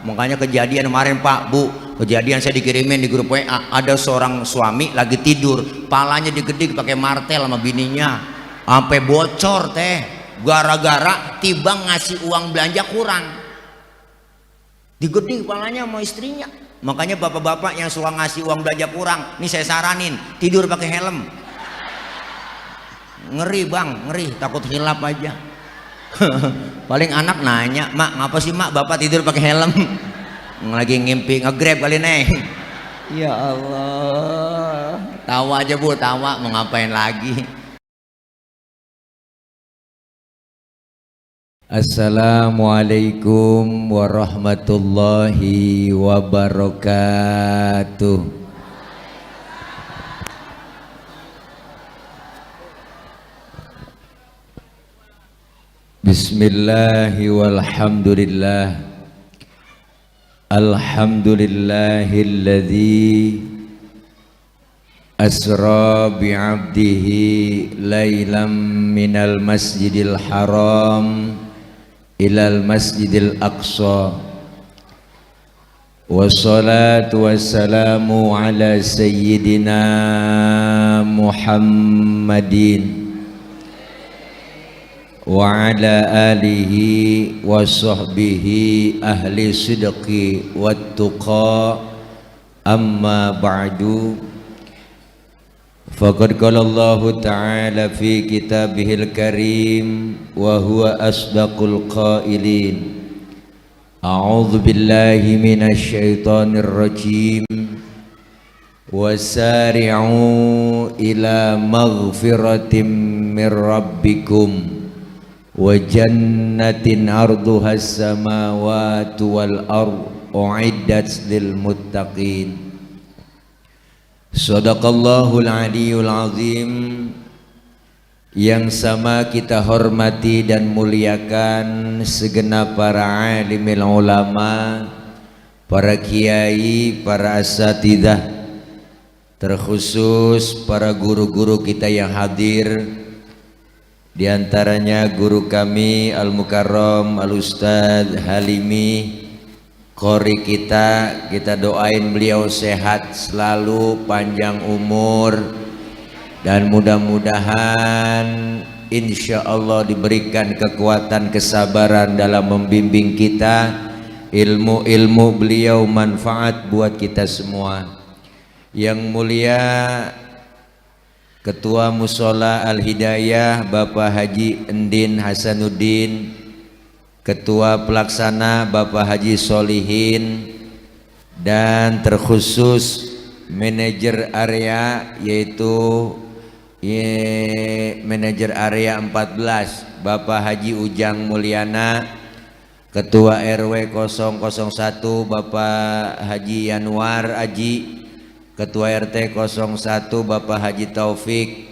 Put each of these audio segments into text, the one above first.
Makanya kejadian kemarin Pak Bu, kejadian saya dikirimin di grup WA, ada seorang suami lagi tidur, palanya digedik pakai martel sama bininya, sampai bocor teh, gara-gara tiba ngasih uang belanja kurang, digedik palanya sama istrinya. Makanya bapak-bapak yang suka ngasih uang belanja kurang, nih saya saranin tidur pakai helm. Ngeri bang, ngeri, takut hilap aja. Paling anak nanya, mak ngapa sih mak bapak tidur pakai helm? Lagi ngimpi nge-grab kali neng. Ya Allah, tawa aja bu, tawa, mau ngapain lagi. Assalamualaikum warahmatullahi wabarakatuh. Bismillahi walhamdulillah. Alhamdulillahilladzi asra bi'abdihi laylam minal masjidil haram ilal masjidil aqsa. Wassalatu wassalamu ala sayyidina Muhammadin wa ala alihi wa sahbihi ahli sidqi wat tuqa. Amma ba'du, faqad qala Allah ta'ala fi kitabihil karim wa huwa asdaqul qailin. A'udzu billahi minasy syaithanir rajim. Wasari'u ila maghfiratin mir rabbikum wa jannatin arduhas samawati wal ardh u'iddat lil muttaqin. Shadaqallahul aliyyul azim. Yang sama kita hormati dan muliakan segenap para alimil ulama, para kiai, para asatidzah, terkhusus para guru-guru kita yang hadir. Di antaranya guru kami Al-Mukarram Al-Ustadz Halimi, qori kita doain beliau sehat selalu, panjang umur, dan mudah-mudahan insya Allah diberikan kekuatan kesabaran dalam membimbing kita. Ilmu-ilmu beliau manfaat buat kita semua. Yang mulia Ketua Musola Al-Hidayah Bapak Haji Endin Hasanuddin, Ketua Pelaksana Bapak Haji Solihin, dan terkhusus manajer area yaitu manajer area 14 Bapak Haji Ujang Mulyana, Ketua RW 001 Bapak Haji Yanwar Aji, Ketua RT 01 Bapak Haji Taufik,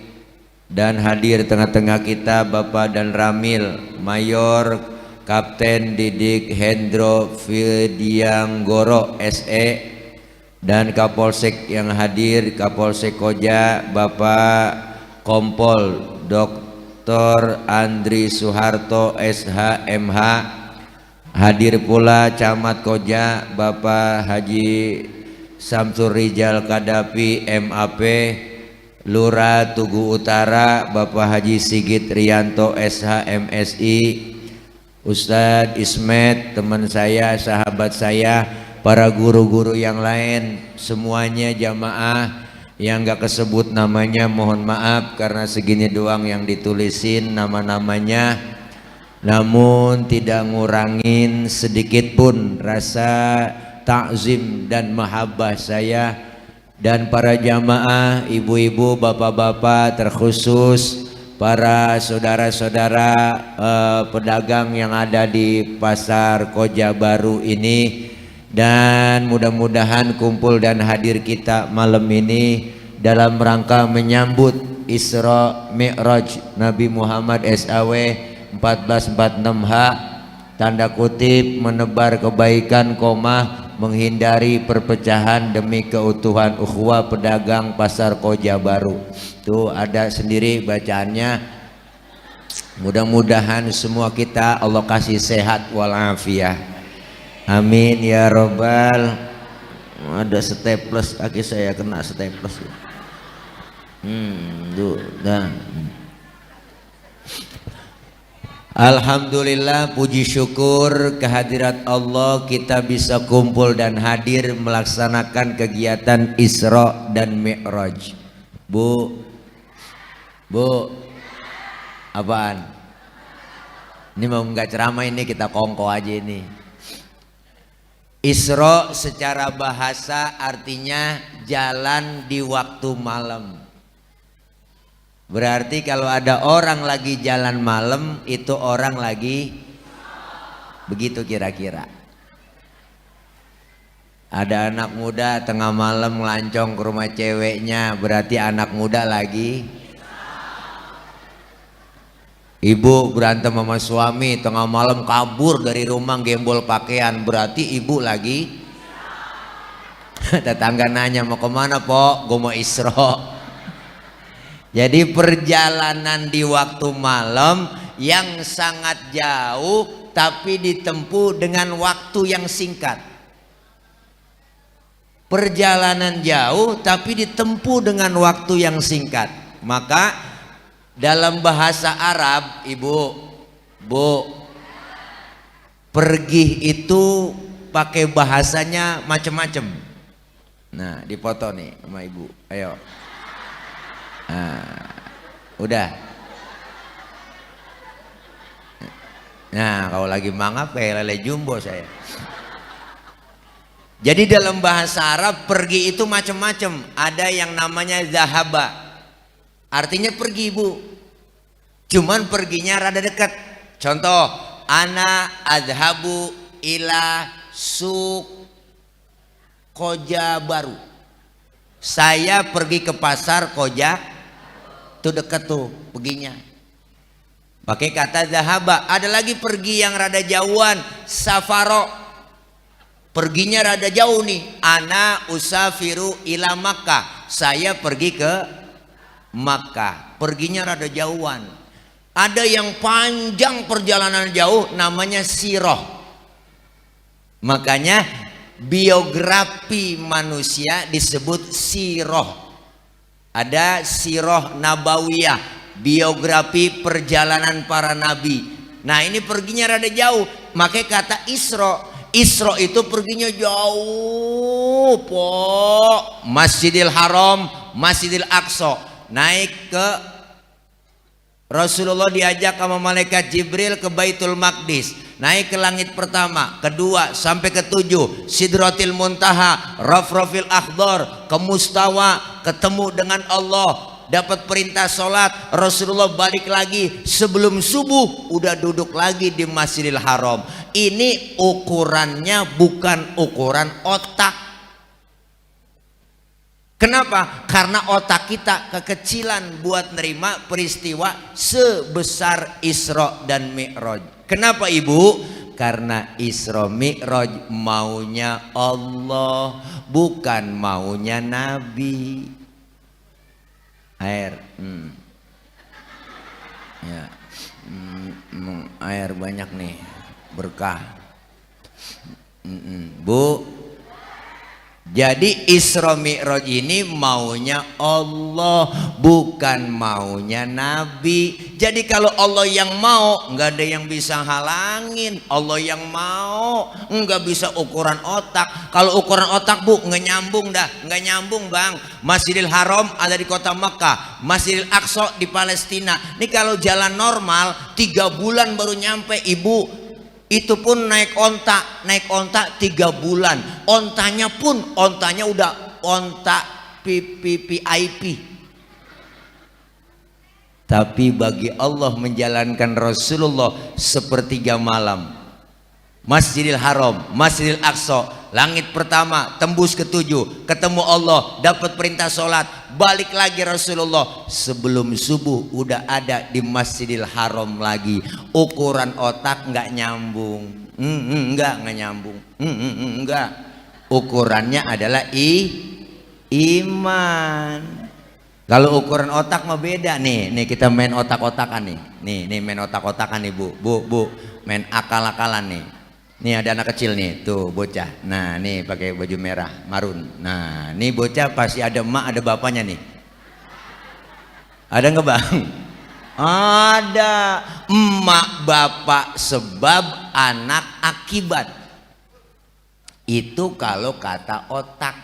dan hadir tengah-tengah kita Bapak dan Ramil Mayor Kapten Didik Hendro Fidianggoro SE, dan Kapolsek yang hadir Kapolsek Koja Bapak Kompol Dr. Andri Suharto SH MH. Hadir pula Camat Koja Bapak Haji Samsul Rijal Kadapi MAP, Lurah Tugu Utara Bapak Haji Sigit Rianto SH MSI, Ustadz Ismet teman saya, sahabat saya, para guru-guru yang lain, semuanya jamaah yang gak kesebut namanya mohon maaf karena segini doang yang ditulisin nama-namanya, namun tidak ngurangin sedikit pun rasa takzim dan mahabbah saya dan para jamaah, ibu-ibu, bapak-bapak, terkhusus para saudara-saudara pedagang yang ada di Pasar Koja Baru ini. Dan mudah-mudahan kumpul dan hadir kita malam ini dalam rangka menyambut Isra Mi'raj Nabi Muhammad SAW 1446H, tanda kutip menebar kebaikan koma, menghindari perpecahan demi keutuhan ukhuwah pedagang Pasar Koja Baru. Tuh ada sendiri bacaannya. Mudah-mudahan semua kita Allah kasih sehat walafiat. Amin ya robbal. Ada staples, kaki saya kena staples. Dan alhamdulillah, puji syukur kehadirat Allah kita bisa kumpul dan hadir melaksanakan kegiatan Isra dan Mi'raj. Bu, apaan? Ini mau nggak ceramah, ini kita kongko aja ini. Isra secara bahasa artinya jalan di waktu malam. Berarti kalau ada orang lagi jalan malam, itu orang lagi begitu kira-kira. Ada anak muda tengah malam ngelancong ke rumah ceweknya, berarti anak muda lagi. Ibu berantem sama suami tengah malam kabur dari rumah gembol pakaian, berarti ibu lagi. Tetangga nanya, mau kemana po? Gue mau Isra. Jadi perjalanan di waktu malam yang sangat jauh tapi ditempuh dengan waktu yang singkat. Perjalanan jauh tapi ditempuh dengan waktu yang singkat. Maka dalam bahasa Arab, ibu, bu, pergi itu pakai bahasanya macam-macam. Nah, dipoto nih sama ibu. Ayo. Nah, udah. Nah, kalau lagi mangap kayak lele jumbo saya. Jadi dalam bahasa Arab pergi itu macam-macam. Ada yang namanya zahaba. Artinya pergi, Bu. Cuman perginya rada dekat. Contoh, ana adhabu ila suq Koja Baru. Saya pergi ke pasar Koja, itu dekat tuh perginya. Pakai kata zahaba. Ada lagi pergi yang rada jauhan, safaro. Perginya rada jauh nih. Ana usafiru ila Makkah. Saya pergi ke Makkah, perginya rada jauhan. Ada yang panjang perjalanan jauh, namanya siroh. Makanya biografi manusia disebut siroh. Ada siroh nabawiyah, biografi perjalanan para nabi. Nah ini perginya rada jauh, makanya kata Isra. Isra itu perginya jauh, po. Masjidil Haram, Masjidil Aqsa. Naik ke Rasulullah diajak sama malaikat Jibril ke Baitul Maqdis. Naik ke langit pertama, kedua, sampai ketujuh, Sidratil Muntaha, Rafrafil Akhdar, ke Mustawa, ketemu dengan Allah, dapat perintah sholat. Rasulullah balik lagi sebelum subuh, udah duduk lagi di Masjidil Haram. Ini ukurannya bukan ukuran otak. Kenapa? Karena otak kita kekecilan buat nerima peristiwa sebesar Isra dan Mi'raj. Kenapa ibu? Karena Isra Mi'raj maunya Allah, bukan maunya Nabi. Air, ya, air banyak nih, berkah. Bu. Jadi Isra Mi'raj ini maunya Allah, bukan maunya Nabi. Jadi kalau Allah yang mau, nggak ada yang bisa halangin. Allah yang mau, nggak bisa ukuran otak. Kalau ukuran otak, Bu, nggak nyambung dah, nggak nyambung bang. Masjidil Haram ada di kota Makkah, Masjidil Aqsa di Palestina. Ini kalau jalan normal 3 bulan baru nyampe, ibu. Itu pun naik onta 3 bulan. Ontanya udah onta VIP. Tapi bagi Allah menjalankan Rasulullah sepertiga malam. Masjidil Haram, Masjidil Aqsa, langit pertama, tembus ke-7, ketemu Allah, dapat perintah sholat, balik lagi Rasulullah sebelum subuh udah ada di Masjidil Haram lagi. Ukuran otak nggak nyambung, nggak nyambung, nggak. Ukurannya adalah iman. Kalau ukuran otak mah beda nih kita main otak-otakan nih main otak-otakan nih bu, main akal-akalan nih. Nih ada anak kecil nih, tuh bocah. Nah, nih pakai baju merah, marun. Nah, nih bocah pasti ada emak, ada bapaknya nih. Ada nggak bang? Ada. Emak bapak sebab, anak akibat. Itu kalau kata otak.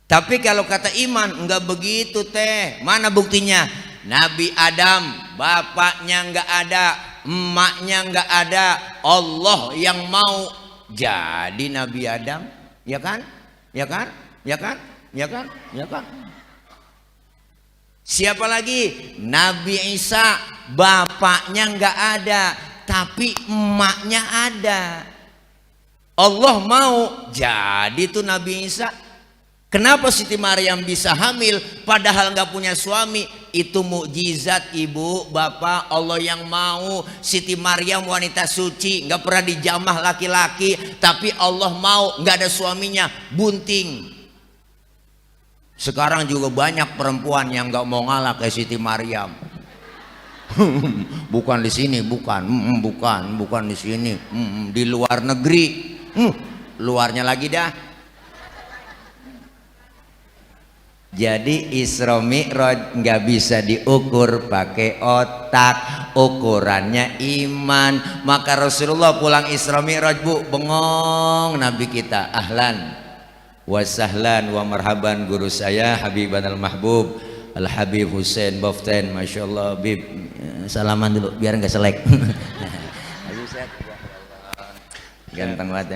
Tapi kalau kata iman nggak begitu teh. Mana buktinya? Nabi Adam bapaknya nggak ada, emaknya nggak ada, Allah yang mau jadi Nabi Adam, ya kan? Ya kan? Ya kan? Ya kan? Ya kan? Siapa lagi? Nabi Isa bapaknya nggak ada, tapi emaknya ada. Allah mau jadi tuh Nabi Isa. Kenapa Siti Maryam bisa hamil padahal nggak punya suami? Itu mukjizat ibu, bapak, Allah yang mau. Siti Maryam wanita suci, nggak pernah dijamah laki-laki, tapi Allah mau, nggak ada suaminya, bunting. Sekarang juga banyak perempuan yang nggak mau ngalah kayak Siti Maryam. Bukan di sini, bukan di sini, di luar negeri, luarnya lagi dah. Jadi Isra Mi'raj nggak bisa diukur pakai otak, ukurannya iman. Maka Rasulullah pulang Isra Mi'raj bu, bengong Nabi kita, ahlan wa sahlan wa marhaban guru saya Habiban al-Mahbub Al-Habib Hussein Baften, Masya Allah Bib, salaman dulu biar nggak selek. Ganteng banget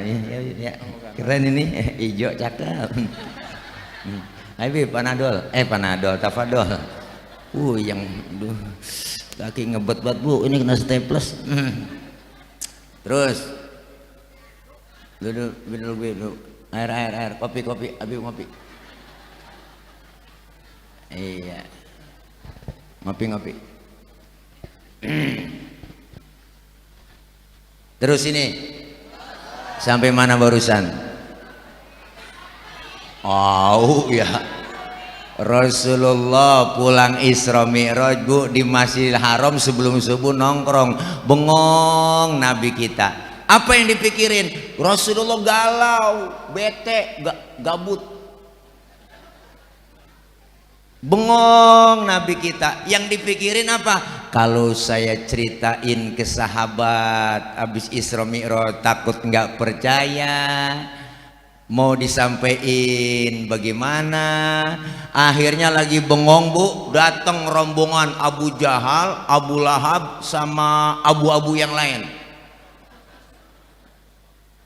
ya, keren ini, hijau cakep. Habib Panadol, Tafadol. Yang kaki ngebet banget bu, ini kena staples. Terus, duduk, air, kopi, Habib kopi. Iya, ngopi. Terus ini, sampai mana barusan? Oh ya, Rasulullah pulang Isra Mi'raj bu, di Masjidil Haram sebelum subuh nongkrong, bengong Nabi kita. Apa yang dipikirin? Rasulullah galau, bete, gabut, bengong Nabi kita. Yang dipikirin apa? Kalau saya ceritain ke sahabat habis Isra Mi'raj takut nggak percaya, mau disampaikan bagaimana. Akhirnya lagi bengong bu, datang rombongan Abu Jahal, Abu Lahab sama abu-abu yang lain.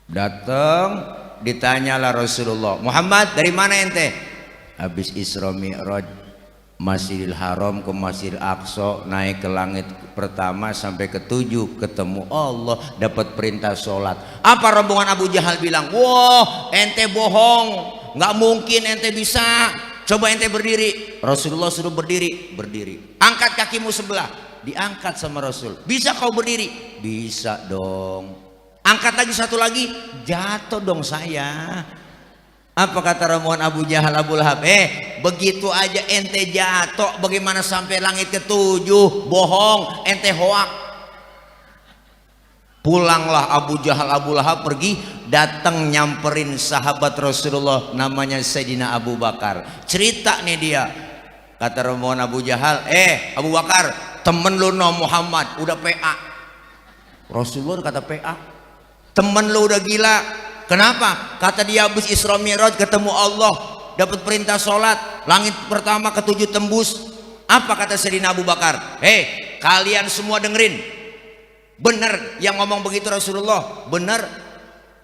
Datang, ditanyalah Rasulullah, Muhammad dari mana ente? Habis Isra Mi'raj Masjidil Haram ke Masjidil Aqsa, naik ke langit pertama sampai ke-7, ketemu Allah, dapat perintah sholat. Apa rombongan Abu Jahal bilang? Wah, ente bohong, nggak mungkin ente bisa. Coba ente berdiri. Rasulullah suruh berdiri. Angkat kakimu sebelah, diangkat sama Rasul. Bisa kau berdiri? Bisa dong. Angkat lagi satu lagi, jatuh dong saya. Apa kata rombongan Abu Jahal, Abu Lahab? Begitu aja ente jatuh, bagaimana sampai langit ke-7? Bohong, ente hoak. Pulanglah Abu Jahal, Abu Lahab pergi, datang nyamperin sahabat Rasulullah namanya Sayyidina Abu Bakar. Cerita nih dia. Kata rombongan Abu Jahal, Abu Bakar, temen lu no Muhammad udah PA. Rasulullah kata PA, temen lu udah gila. Kenapa? Kata dia habis Isra Mi'raj ketemu Allah, dapat perintah sholat, langit pertama ke-7 tembus. Apa kata Sayyidina Abu Bakar? Kalian semua dengerin, benar yang ngomong begitu Rasulullah, benar.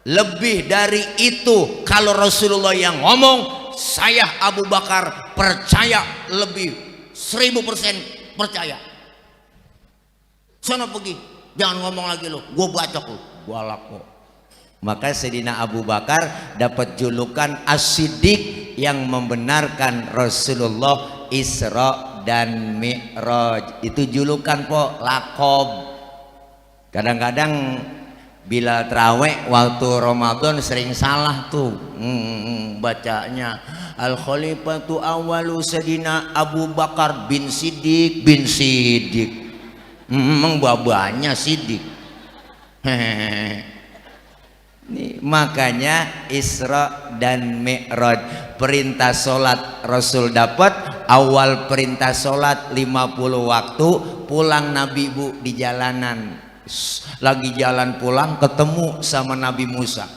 Lebih dari itu, kalau Rasulullah yang ngomong, saya Abu Bakar percaya, lebih 1000% percaya. Sono pergi, jangan ngomong lagi lo, gue bacok lo, gue laku. Maka Sayyidina Abu Bakar dapat julukan As-Siddiq, yang membenarkan Rasulullah Isra dan Mi'raj. Itu julukan po, lakob. Kadang-kadang bila terawih waktu Ramadan sering salah tuh bacanya. Al-Khalifatu awalu Sayyidina Abu Bakar bin Siddiq. Memang babanya Siddiq. Nih, makanya Isra dan Mi'raj, perintah sholat Rasul dapat, awal perintah sholat 50 waktu, pulang Nabi Bu di jalanan, lagi jalan pulang ketemu sama Nabi Musa.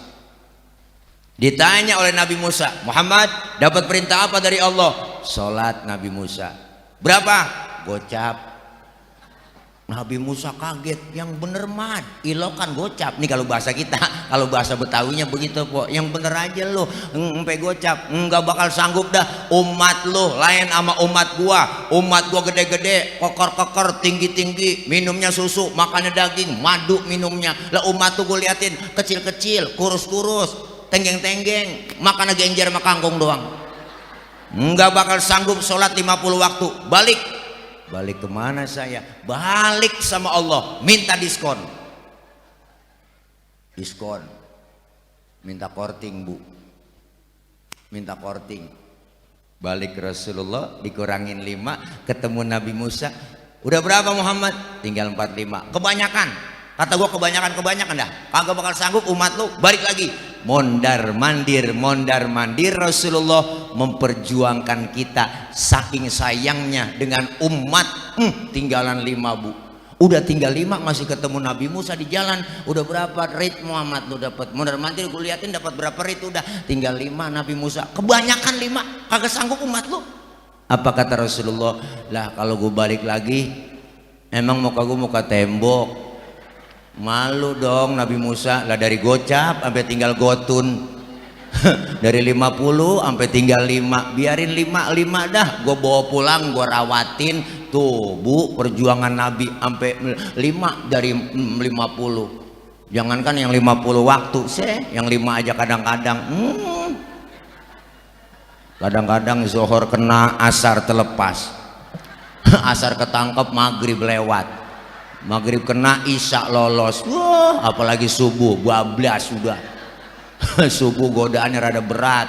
Ditanya oleh Nabi Musa, Muhammad dapat perintah apa dari Allah? Sholat. Nabi Musa, berapa? Gocap. Nabi Musa kaget, yang bener mad ilokan gocap. Nih kalau bahasa kita, kalau bahasa Betawinya begitu kok, yang bener aja lo sampai gocap, nggak bakal sanggup dah. Umat lo lain sama umat gua gede-gede, kokor-kokor, tinggi-tinggi, minumnya susu, makannya daging, madu minumnya. Lah umat tuh gue liatin kecil-kecil, kurus-kurus, tenggeng-tenggeng, makannya genjer sama kangkung doang. Nggak bakal sanggup sholat 50 waktu. Balik kemana saya? Balik sama Allah, minta diskon, minta korting Bu, minta korting. Balik ke Rasulullah, dikurangin 5, ketemu Nabi Musa, udah berapa Muhammad? Tinggal 45. Kebanyakan, kata gua kebanyakan dah, kagak bakal sanggup umat lu. Balik lagi, mondar mandir. Rasulullah memperjuangkan kita, saking sayangnya dengan umat. Tinggalan 5 Bu, udah tinggal 5, masih ketemu Nabi Musa di jalan. Udah berapa rit Muhammad lu dapat? Mondar mandir gue liatin dapat berapa rit, udah tinggal 5 Nabi Musa. Kebanyakan 5, kagak sanggup umat lu. Apa kata Rasulullah? Lah kalau gue balik lagi, emang muka gue muka tembok. Malu dong Nabi Musa. Lah dari gocap sampai tinggal gotun. Dari 50 sampai tinggal 5. Biarin 5 dah, gue bawa pulang, gue rawatin. Tuh Bu, perjuangan Nabi sampai 5 dari 50. Jangankan yang 50 waktu, yang 5 aja kadang-kadang. Kadang-kadang zuhur kena, asar terlepas. Asar ketangkep, maghrib lewat. Maghrib kena, isya lolos. Wah, apalagi subuh bablas sudah. Subuh godaannya rada berat,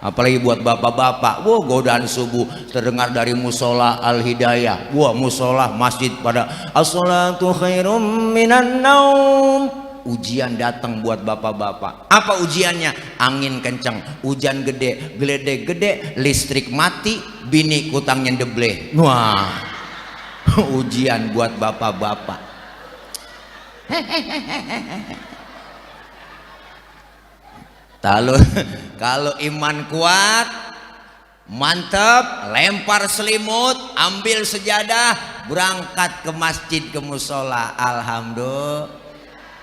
apalagi buat bapak-bapak. Wah, godaan subuh terdengar dari musola Al Hidayah. Wah, musola masjid pada as-salatu khairum minan naum. Ujian datang buat bapak-bapak. Apa ujiannya? Angin kencang, hujan gede, geledek gede, listrik mati, bini kutangnya debleh. Wah, ujian buat bapak-bapak. Kalau iman kuat, mantap, lempar selimut, ambil sejadah, berangkat ke masjid, ke musola. Alhamdulillah.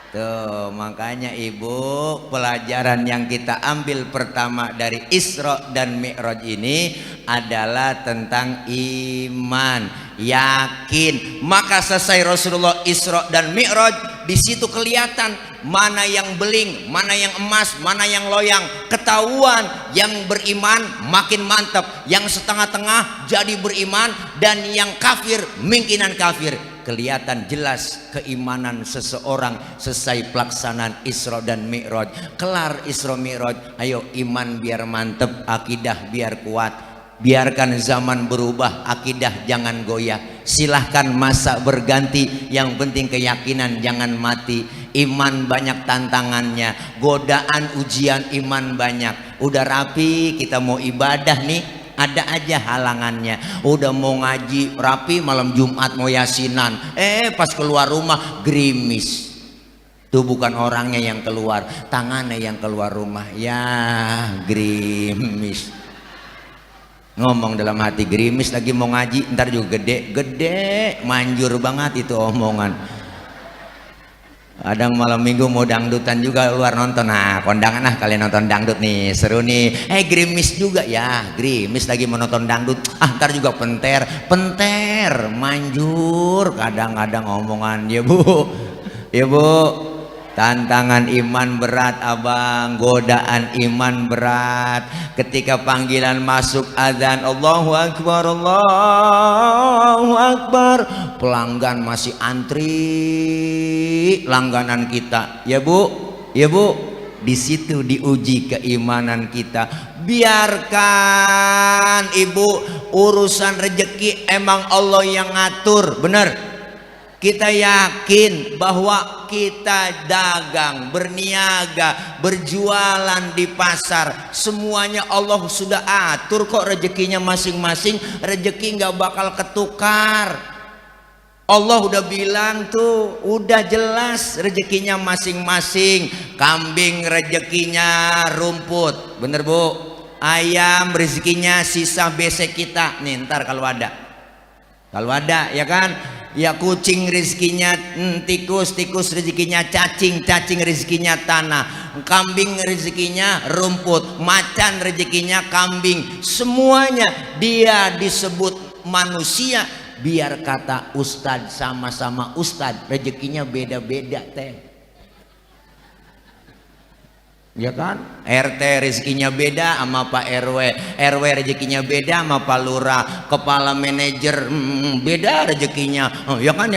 Tuh, makanya Ibu, pelajaran yang kita ambil pertama dari Isra dan Mi'raj ini adalah tentang iman, yakin. Maka selesai Rasulullah Isra dan Mi'raj, di situ kelihatan mana yang beling, mana yang emas, mana yang loyang. Ketahuan yang beriman makin mantap, yang setengah-tengah jadi beriman, dan yang kafir mungkinan kafir. Kelihatan jelas keimanan seseorang selesai pelaksanaan Isra dan Mi'raj. Kelar Isra Mi'raj, ayo iman biar mantep, akidah biar kuat. Biarkan zaman berubah, akidah jangan goyah. Silahkan masa berganti, yang penting keyakinan jangan mati. Iman banyak tantangannya, godaan ujian iman banyak. Udah rapi kita mau ibadah nih, ada aja halangannya. Udah mau ngaji rapi, malam Jumat mau yasinan, pas keluar rumah gerimis. Itu bukan orangnya yang keluar, tangannya yang keluar rumah. Ya gerimis. Ngomong dalam hati, gerimis lagi mau ngaji, ntar juga gede, manjur banget itu omongan. Kadang malam minggu mau dangdutan juga luar nonton. Nah, kondangan kalian nonton dangdut nih, seru nih. Gerimis juga ya, gerimis lagi mau nonton dangdut. Ntar juga penter, manjur. Kadang-kadang omongan, ya Bu, ya Bu. Tantangan iman berat abang, godaan iman berat. Ketika panggilan masuk azan, Allahu Akbar, Allahu Akbar, pelanggan masih antri langganan kita. Ya Bu, ya Bu, di situ diuji keimanan kita. Biarkan Ibu, urusan rezeki emang Allah yang ngatur, bener. Kita yakin bahwa kita dagang, berniaga, berjualan di pasar, semuanya Allah sudah atur kok rezekinya masing-masing. Rezeki nggak bakal ketukar. Allah udah bilang tuh, udah jelas rezekinya masing-masing. Kambing rezekinya rumput, bener Bu. Ayam rezekinya sisa besek kita. Nih ntar kalau ada ya kan. Ya kucing rezekinya tikus, tikus rezekinya cacing, cacing rezekinya tanah, kambing rezekinya rumput, macan rezekinya kambing. Semuanya dia disebut manusia. Biar kata ustadz, sama-sama ustadz, rezekinya beda-beda teh. Ya kan? RT rezekinya beda sama Pak RW, RW rezekinya beda sama Pak Lurah, kepala manajer beda rezekinya. Oh, ya kan?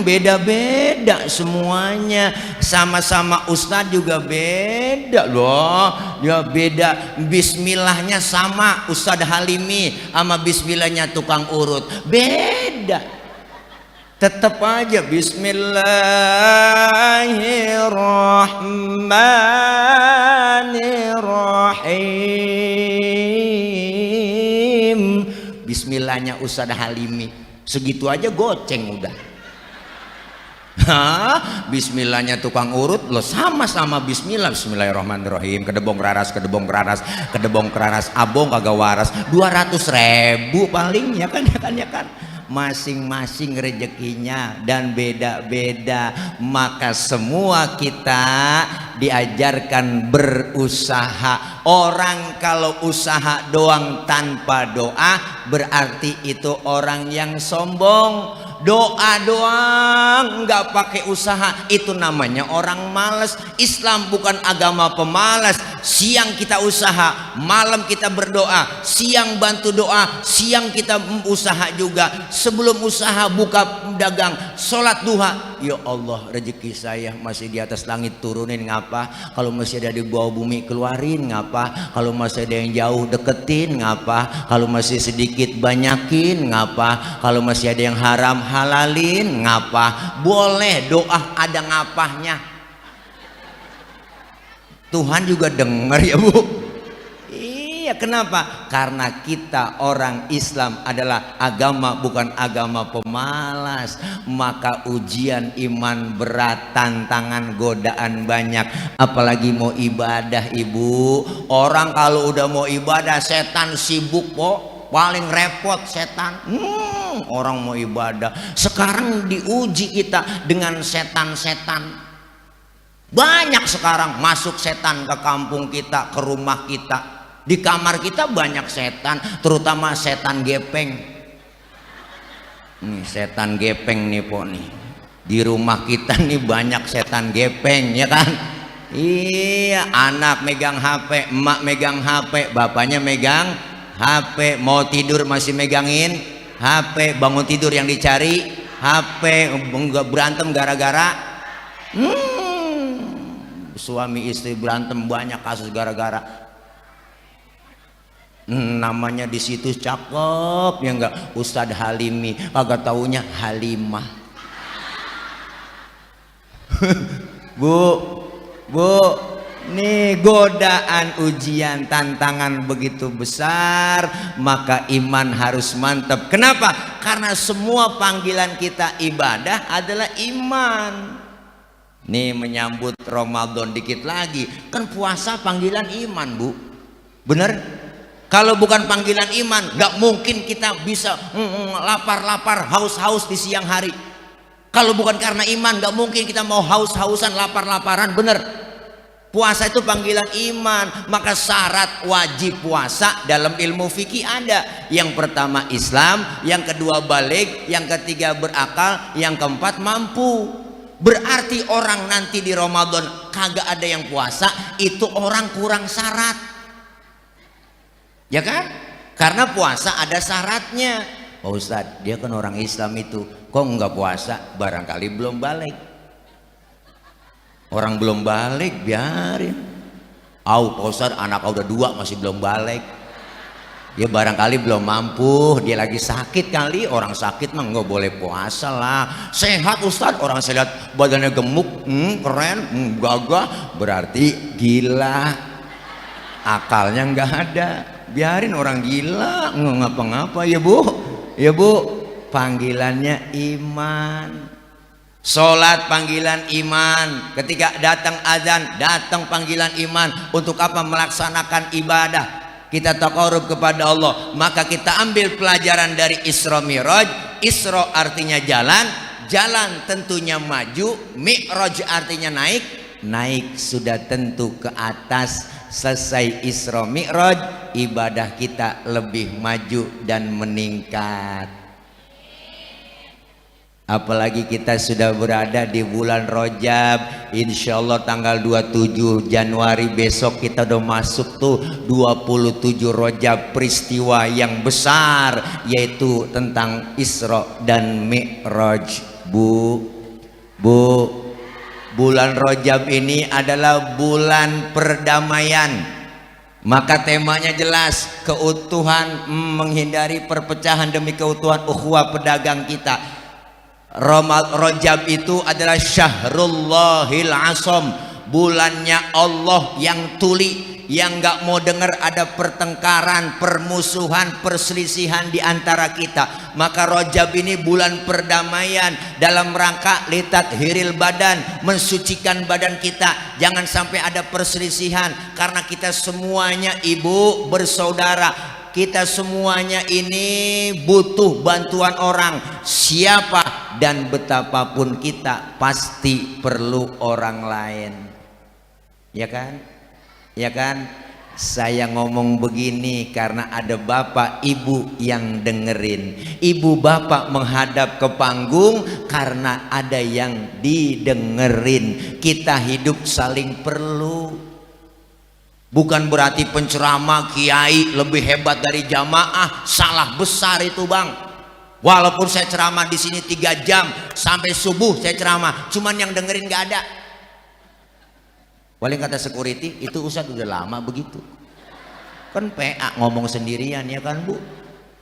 Beda-beda semuanya. Sama-sama ustadz juga beda loh. Ya beda. Bismillahnya sama Ustadz Halimi sama bismillahnya tukang urut beda. Tetap aja Bismillahirrahmanirrahim. Bismillahnya Ustadz Halimi segitu aja goceng udah. Bismillahnya tukang urut lo sama-sama bismillah. Bismillahirrahmanirrahim. Kedebong raras, abong kagak waras. 200.000 paling ya kan. Masing-masing rezekinya dan beda-beda. Maka semua kita diajarkan berusaha. Orang kalau usaha doang tanpa doa berarti itu orang yang sombong. Doa doang nggak pakai usaha itu namanya orang malas. Islam bukan agama pemalas. Siang kita usaha, malam kita berdoa, siang bantu doa, siang kita usaha juga. Sebelum usaha buka dagang, sholat duha. Ya Allah, rezeki saya masih di atas langit turunin ngapa? Kalau masih ada di bawah bumi keluarin ngapa? Kalau masih ada yang jauh deketin ngapa? Kalau masih sedikit banyakin ngapa? Kalau masih ada yang haram halalin ngapa? Boleh doa ada ngapahnya. Tuhan juga dengar ya Bu. Iya, kenapa? Karena kita orang Islam adalah agama bukan agama pemalas. Maka ujian iman berat, tantangan godaan banyak. Apalagi mau ibadah Ibu. Orang kalau udah mau ibadah setan sibuk kok. Paling repot setan. Orang mau ibadah. Sekarang diuji kita dengan setan-setan. Banyak sekarang masuk setan ke kampung kita, ke rumah kita. Di kamar kita banyak setan, terutama setan gepeng. Nih setan gepeng nih Po nih. Di rumah kita nih banyak setan gepeng ya kan? Iya, anak megang HP, emak megang HP, bapaknya megang HP, mau tidur masih megangin HP, bangun tidur yang dicari HP, berantem gara-gara suami istri berantem banyak kasus gara-gara namanya di situ cakep ya enggak Ustadz Halimi kagak taunya Halimah. Bu nih godaan ujian tantangan begitu besar maka iman harus mantap. Kenapa? Karena semua panggilan kita ibadah adalah iman. Nih menyambut Ramadan dikit lagi kan puasa panggilan iman Bu, bener? Kalau bukan panggilan iman nggak mungkin kita bisa lapar-lapar haus-haus di siang hari. Kalau bukan karena iman nggak mungkin kita mau haus-hausan lapar-laparan, bener? Puasa itu panggilan iman. Maka syarat wajib puasa dalam ilmu fikih ada. Yang pertama Islam, yang kedua balik, yang ketiga berakal, yang keempat mampu. Berarti orang nanti di Ramadan kagak ada yang puasa, itu orang kurang syarat. Ya kan? Karena puasa ada syaratnya. Pak Ustadz, dia kan orang Islam itu, kok nggak puasa? Barangkali belum balik. Orang belum balik biarin. Pak Ustadz, anak udah 2 masih belum balik. Ya barangkali belum mampu, dia lagi sakit kali. Orang sakit mah nggak boleh puasa lah. Sehat Ustadz, orang saya lihat badannya gemuk, keren, gagah, berarti gila. Akalnya nggak ada. Biarin orang gila, nggak ngapa-ngapa ya bu. Ya bu, panggilannya iman. Sholat panggilan iman. Ketika datang azan, datang panggilan iman. Untuk apa? Melaksanakan ibadah. Kita taqarrub kepada Allah, maka kita ambil pelajaran dari Isra Mi'raj. Isra artinya jalan, jalan tentunya maju, Mi'raj artinya naik, naik sudah tentu ke atas. Selesai Isra Mi'raj, ibadah kita lebih maju dan meningkat. Apalagi kita sudah berada di bulan Rajab. Insya Allah tanggal 27 Januari besok kita udah masuk tuh 27 Rajab, peristiwa yang besar yaitu tentang Isra dan Mi'raj. Bu, bulan Rajab ini adalah bulan perdamaian. Maka temanya jelas, keutuhan, menghindari perpecahan demi keutuhan ukhuwah pedagang kita. Rajab itu adalah Syahrullahil Asam, bulannya Allah yang tuli, yang gak mau dengar ada pertengkaran, permusuhan, perselisihan di antara kita. Maka Rajab ini bulan perdamaian dalam rangka litat hiril badan, mensucikan badan kita. Jangan sampai ada perselisihan, karena kita semuanya ibu bersaudara. Kita semuanya ini butuh bantuan orang. Siapa dan betapapun kita pasti perlu orang lain. Ya kan? Ya kan? Saya ngomong begini karena ada bapak ibu yang dengerin. Ibu bapak menghadap ke panggung karena ada yang didengerin. Kita hidup saling perlu. Bukan berarti penceramah kiai lebih hebat dari jamaah. Salah besar itu bang. Walaupun saya ceramah di sini 3 jam sampai subuh saya ceramah, cuman yang dengerin nggak ada. Paling kata security, itu Ustadz udah lama begitu. Kan PA ngomong sendirian ya kan bu.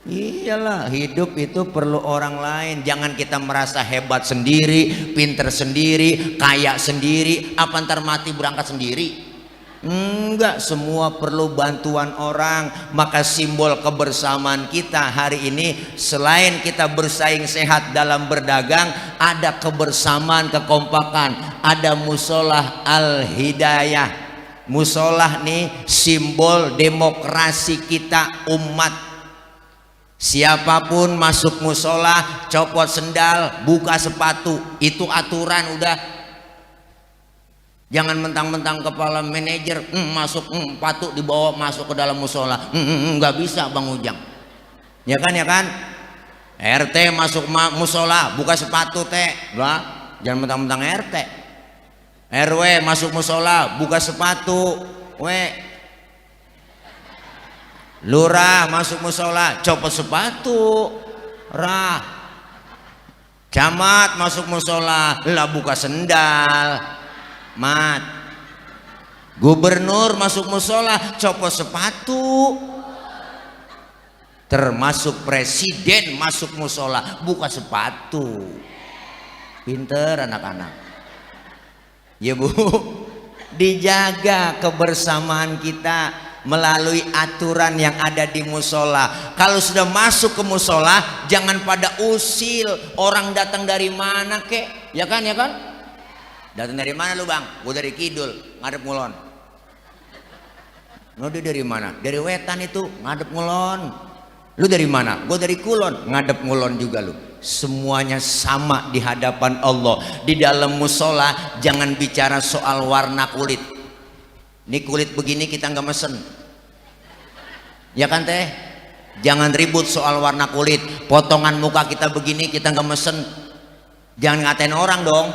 Iyalah, hidup itu perlu orang lain. Jangan kita merasa hebat sendiri, pinter sendiri, kaya sendiri. Apa ntar mati berangkat sendiri? Enggak, semua perlu bantuan orang. Maka simbol kebersamaan kita hari ini, selain kita bersaing sehat dalam berdagang, ada kebersamaan, kekompakan. Ada musolah al-hidayah. Musolah nih simbol demokrasi kita umat. Siapapun masuk musolah, copot sendal, buka sepatu, itu aturan udah. Jangan mentang-mentang kepala manajer masuk patuk dibawa masuk ke dalam musola, nggak bisa bang Ujang. Ya kan, ya kan. RT masuk musola buka sepatu teh, lah. Jangan mentang-mentang RT. RW masuk musola buka sepatu, Lurah masuk musola copot sepatu, rah. Camat masuk musola lah buka sendal. Mat. Gubernur masuk musola copot sepatu. Termasuk presiden masuk musola buka sepatu. Pinter anak-anak. Ya bu, dijaga kebersamaan kita melalui aturan yang ada di musola. Kalau sudah masuk ke musola, jangan pada usil. Orang datang dari mana kek? Ya kan, ya kan? Datang dari mana lu bang? Gue dari Kidul, ngadep ngulon. Lu dari mana? Dari Wetan itu, ngadep ngulon. Lu dari mana? Gue dari Kulon, ngadep ngulon juga lu. Semuanya sama di hadapan Allah. Di dalam musola jangan bicara soal warna kulit. Ini kulit begini kita nggak mesen. Ya kan teh? Jangan ribut soal warna kulit. Potongan muka kita begini kita nggak mesen. Jangan ngatain orang dong.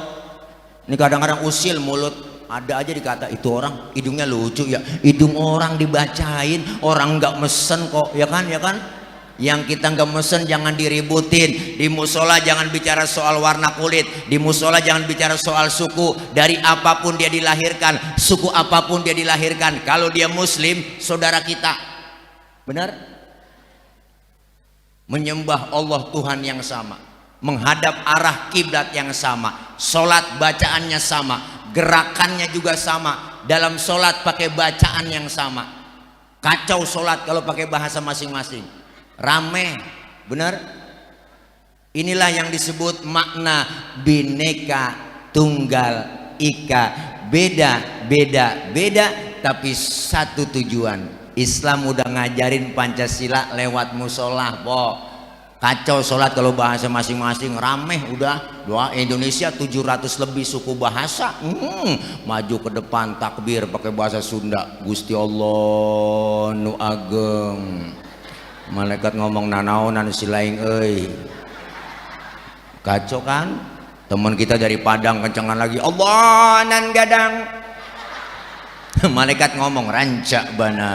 Ini kadang-kadang usil mulut, ada aja dikata itu orang hidungnya lucu ya. Hidung orang dibacain, orang nggak mesen kok, ya kan, ya kan. Yang kita nggak mesen jangan diributin. Di musola jangan bicara soal warna kulit. Di musola jangan bicara soal suku. Dari apapun dia dilahirkan, suku apapun dia dilahirkan, kalau dia muslim saudara kita. Benar? menyembah Allah Tuhan yang sama, menghadap arah kiblat yang sama, sholat bacaannya sama, gerakannya juga sama, dalam sholat pakai bacaan yang sama. Kacau sholat kalau pakai bahasa masing-masing, rame, benar. Inilah yang disebut makna bineka tunggal ika, beda tapi satu tujuan. Islam udah ngajarin Pancasila lewat musola, kacau sholat kalau bahasa masing-masing, rame udah. Doa Indonesia 700 lebih suku bahasa, maju ke depan takbir pakai bahasa Sunda, Gusti Allah nu ageng, malaikat ngomong nanaonan silaing euy. Kacau kan? Teman kita dari Padang kencengan lagi, Allah nan gadang. Malaikat ngomong rancak bana.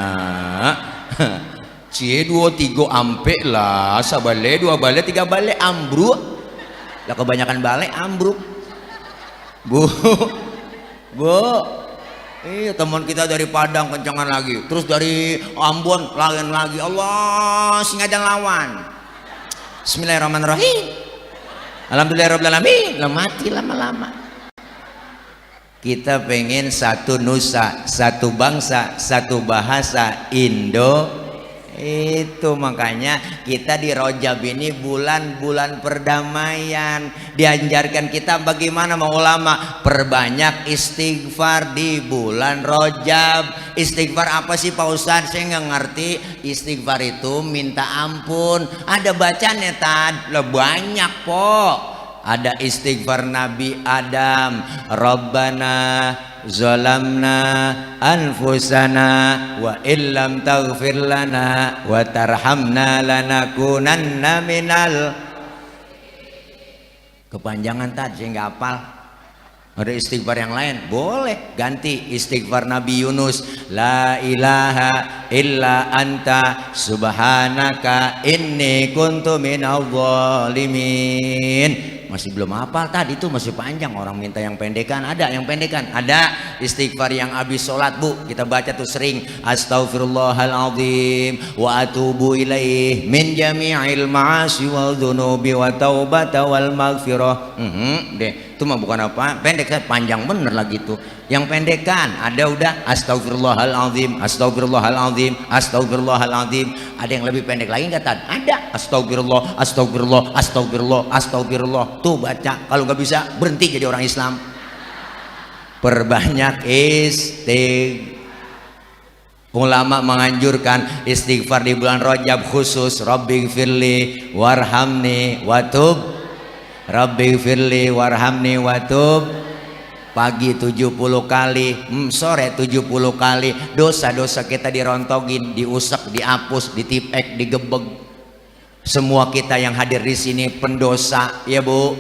Cie 2 3 ampe lah, sabale 2 bale 3 bale ambruk. Lah kebanyakan bale ambruk. Bu. Iya, teman kita dari Padang kencengan lagi. Terus dari Ambon lain lagi. Allah singadang lawan. Bismillahirrahmanirrahim. Alhamdulillahirabbil alamin. Lah mati lama-lama. Kita pengen satu nusa, satu bangsa, satu bahasa, Indo. Itu makanya kita di Rajab ini bulan-bulan perdamaian. Diajarkan kita bagaimana mau ulama, perbanyak istighfar di bulan Rajab. Istighfar apa sih Pak Ustadz? Saya nggak ngerti. Istighfar itu minta ampun. Ada bacanya tad, lah banyak po. Ada istighfar Nabi Adam, Rabbana zalamna anfusana wa illam taghfir lana wa tarhamna lanakunanna minal. Kepanjangan tadi saya nggak hafal. Ada istighfar yang lain boleh ganti istighfar Nabi Yunus, la ilaha illa anta subhanaka inni kuntu minadh dhalimin. Masih belum hafal tadi, itu masih panjang. Orang minta yang pendekan, ada yang pendekan, ada istighfar yang habis sholat bu kita baca tuh sering, astaghfirullahaladzim wa atubu ilaih min jami'il ma'asi wal dhunubi wa taubata wal maghfirah. Deh itu mah bukan apa pendek, panjang bener lagi tuh. Yang pendekan ada udah astaghfirullahaladzim, astaghfirullahaladzim, astaghfirullahaladzim. Ada yang lebih pendek lagi nggak tad? Ada astaghfirullah, astaghfirullah, astaghfirullah, astaghfirullah. Tuh baca, kalau nggak bisa berhenti jadi orang Islam. Perbanyak ulama menganjurkan istighfar di bulan Rajab khusus. Rabbighfirli warhamni watub, Rabbighfirli warhamni watub. Pagi 70 kali, sore 70 kali. Dosa-dosa kita dirontogin, diusap, dihapus, ditipek, digebeg. Semua kita yang hadir di sini pendosa, ya bu.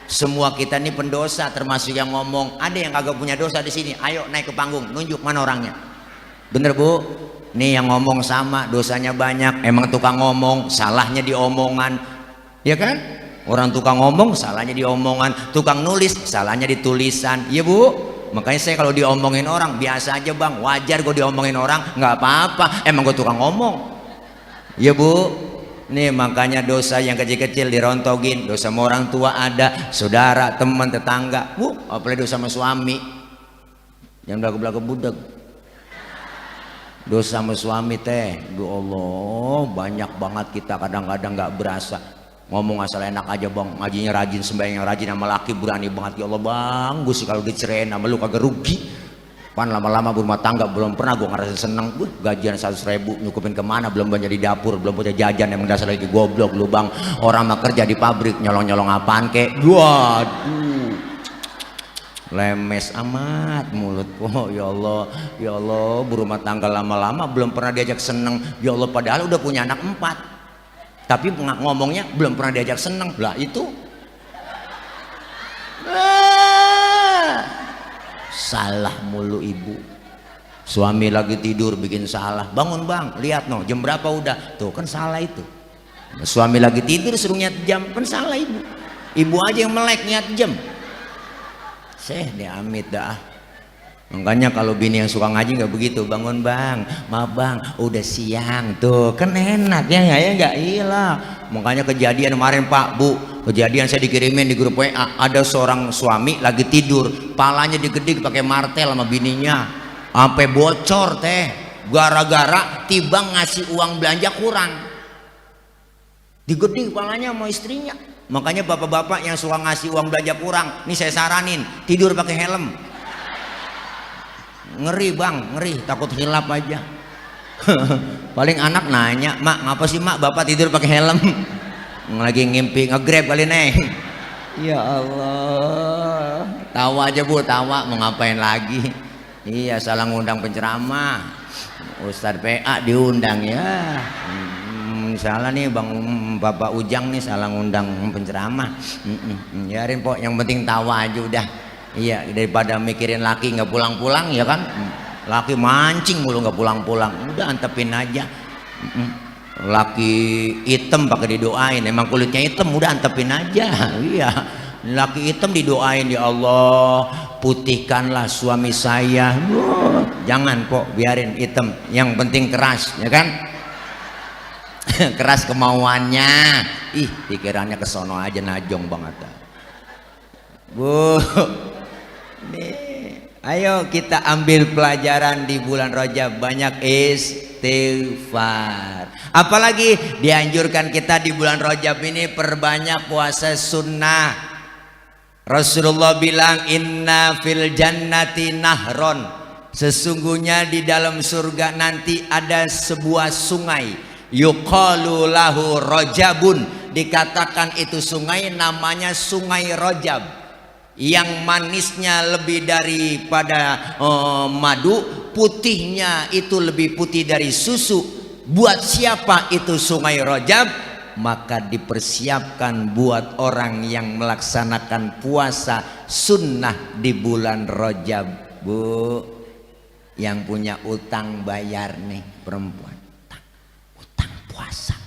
Semua kita ini pendosa, termasuk yang ngomong. Ada yang kagak punya dosa di sini. Ayo naik ke panggung, nunjuk mana orangnya. Bener bu? Nih yang ngomong sama, dosanya banyak. Emang tukang ngomong, salahnya di omongan, ya kan? Orang tukang ngomong salahnya di omongan, tukang nulis salahnya di tulisan, iya bu. Makanya saya kalau diomongin orang biasa aja bang, wajar gue diomongin orang, nggak apa-apa, emang gue tukang ngomong, iya bu. Nih makanya dosa yang kecil-kecil dirontogin, dosa sama orang tua ada, saudara, teman, tetangga, bu, apalagi dosa sama suami, yang belagu-belagu budak. Dosa sama suami teh, ya Allah, banyak banget kita kadang-kadang nggak berasa. Ngomong asal enak aja bang, ngajinya rajin, sembahyang rajin, sama laki berani banget. Ya Allah bang, gue sih kalau dicerain sama lu kagak rugi. Pan lama-lama berumah tangga belum pernah gue ngerasa seneng. Gajian 100.000 nyukupin kemana, belum banyak di dapur, belum punya jajan. Emang dasar lagi goblok lu bang. Orang mah kerja di pabrik, nyolong-nyolong apaan kek. Waduh, lemes amat mulut. Oh ya Allah, berumah tangga lama-lama belum pernah diajak seneng. Ya Allah, padahal udah punya anak 4. Tapi ngomongnya belum pernah diajak seneng lah itu. Salah mulu ibu. Suami lagi tidur bikin salah, bangun bang, lihat no jam berapa udah, tuh kan salah itu. Suami lagi tidur suruh nyiat jam, kan salah ibu. Ibu aja yang melek nyiat jam. Deh amit dah. Makanya kalau bini yang suka ngaji nggak begitu, bangun bang, maaf bang, udah siang tuh, kan enak ya nggak ilah. Makanya kejadian kemarin Pak Bu, kejadian saya dikirimin di grup WA, ada seorang suami lagi tidur, palanya digedik pakai martel sama bininya, sampai bocor teh, gara-gara tiba ngasih uang belanja kurang, digedik palanya sama istrinya. Makanya bapak-bapak yang suka ngasih uang belanja kurang, nih saya saranin tidur pakai helm. Ngeri bang, ngeri, takut hilap aja. Paling anak nanya, mak ngapa sih mak bapak tidur pakai helm? Lagi ngimpi nge-grab kali neng. Ya Allah, tawa aja bu, tawa, mau ngapain lagi? Iya, salah ngundang penceramah, Ustadz PA diundang ya. Salah nih bang bapak Ujang nih salah ngundang penceramah. Biarin pok, yang penting tawa aja udah. Iya, daripada mikirin laki nggak pulang-pulang ya kan, laki mancing mulu nggak pulang-pulang, udah antepin aja. Laki hitam pakai didoain, emang kulitnya hitam udah antepin aja. Iya, laki hitam didoain, ya Allah putihkanlah suami saya. Jangan kok biarin hitam, yang penting keras ya kan. Keras kemauannya, ih pikirannya kesono aja, najong banget bu. Nih, ayo kita ambil pelajaran di bulan Rajab, banyak istighfar. Apalagi dianjurkan kita di bulan Rajab ini perbanyak puasa sunnah. Rasulullah bilang inna fil jannati nahron, sesungguhnya di dalam surga nanti ada sebuah sungai, yuqalu lahu Rajabun, dikatakan itu sungai namanya sungai Rajab, yang manisnya lebih daripada madu, putihnya itu lebih putih dari susu. Buat siapa itu sungai Rajab? Maka dipersiapkan buat orang yang melaksanakan puasa sunnah di bulan Rajab. Bu, yang punya utang bayar nih perempuan, utang puasa.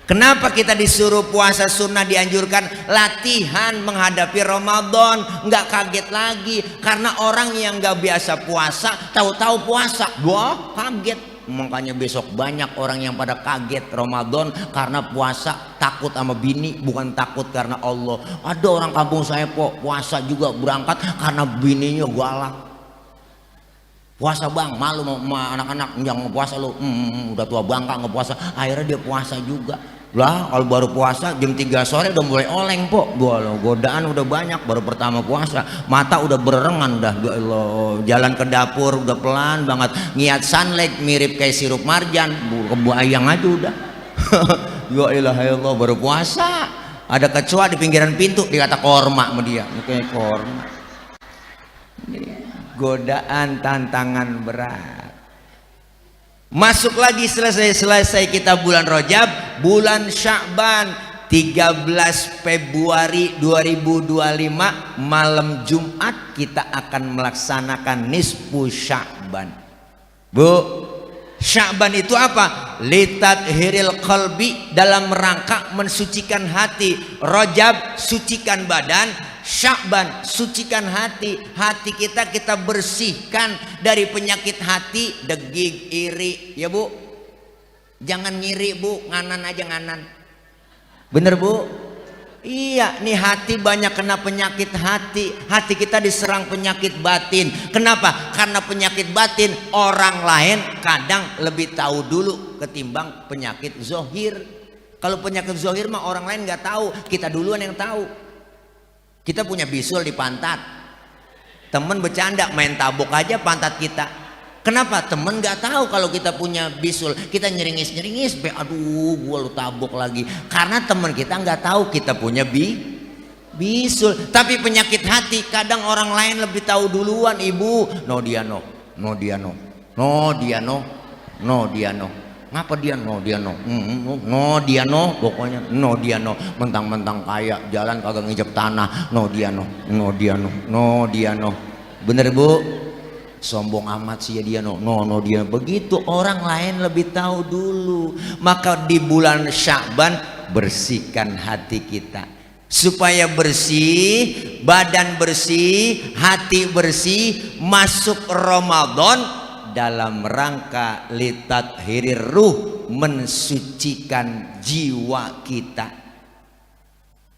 Kenapa kita disuruh puasa sunnah, dianjurkan latihan menghadapi Ramadan, nggak kaget lagi. Karena orang yang nggak biasa puasa, tahu-tahu puasa, wah kaget. Makanya besok banyak orang yang pada kaget Ramadan karena puasa, takut sama bini, bukan takut karena Allah. Ada orang kampung saya puasa juga berangkat karena bininya galak. Puasa bang, malu sama anak-anak, jangan puasa lu, udah tua bangka nggak puasa. Akhirnya dia puasa juga. Lah kalau baru puasa jam 3 sore udah mulai oleng pok, godaan udah banyak, baru pertama puasa mata udah berengan, udah ya Allah, jalan ke dapur udah pelan banget, niat sunlight mirip kayak sirup marjan, kebayang aja udah. Ya ilaha illallah, baru puasa ada kecoa di pinggiran pintu dikata korma sama dia, kayak korma. Godaan, tantangan berat. Masuk lagi, selesai kita bulan Rajab, bulan Sya'ban 13 Februari 2025 malam Jumat kita akan melaksanakan nisfu Sya'ban. Bu, Sya'ban itu apa? Litathiril qalbi, dalam rangka mensucikan hati. Rajab sucikan badan, Sya'ban sucikan hati. Hati kita bersihkan dari penyakit hati, degig, iri, ya bu. Jangan ngiri bu, nganan aja nganan. Bener bu? Iya, nih hati banyak kena penyakit hati. Hati kita diserang penyakit batin. Kenapa? Karena penyakit batin orang lain kadang lebih tahu dulu ketimbang penyakit zohir. Kalau penyakit zohir mah orang lain nggak tahu, kita duluan yang tahu. Kita punya bisul di pantat, temen bercanda main tabok aja pantat kita. Kenapa? Temen nggak tahu kalau kita punya bisul, kita nyeringis, aduh gua lu tabok lagi. Karena temen kita nggak tahu kita punya bisul. Tapi penyakit hati kadang orang lain lebih tahu duluan. Ibu, no dia no. Ngapa dia no dia no, pokoknya no dia no, mentang-mentang kaya jalan kagak nginjek tanah, no dia no. Bener bu? Sombong amat sih ya dia no dia. Begitu orang lain lebih tahu dulu. Maka di bulan Sya'ban bersihkan hati kita supaya bersih, badan bersih, hati bersih, masuk Ramadan dalam rangka litathirir ruh, mensucikan jiwa kita,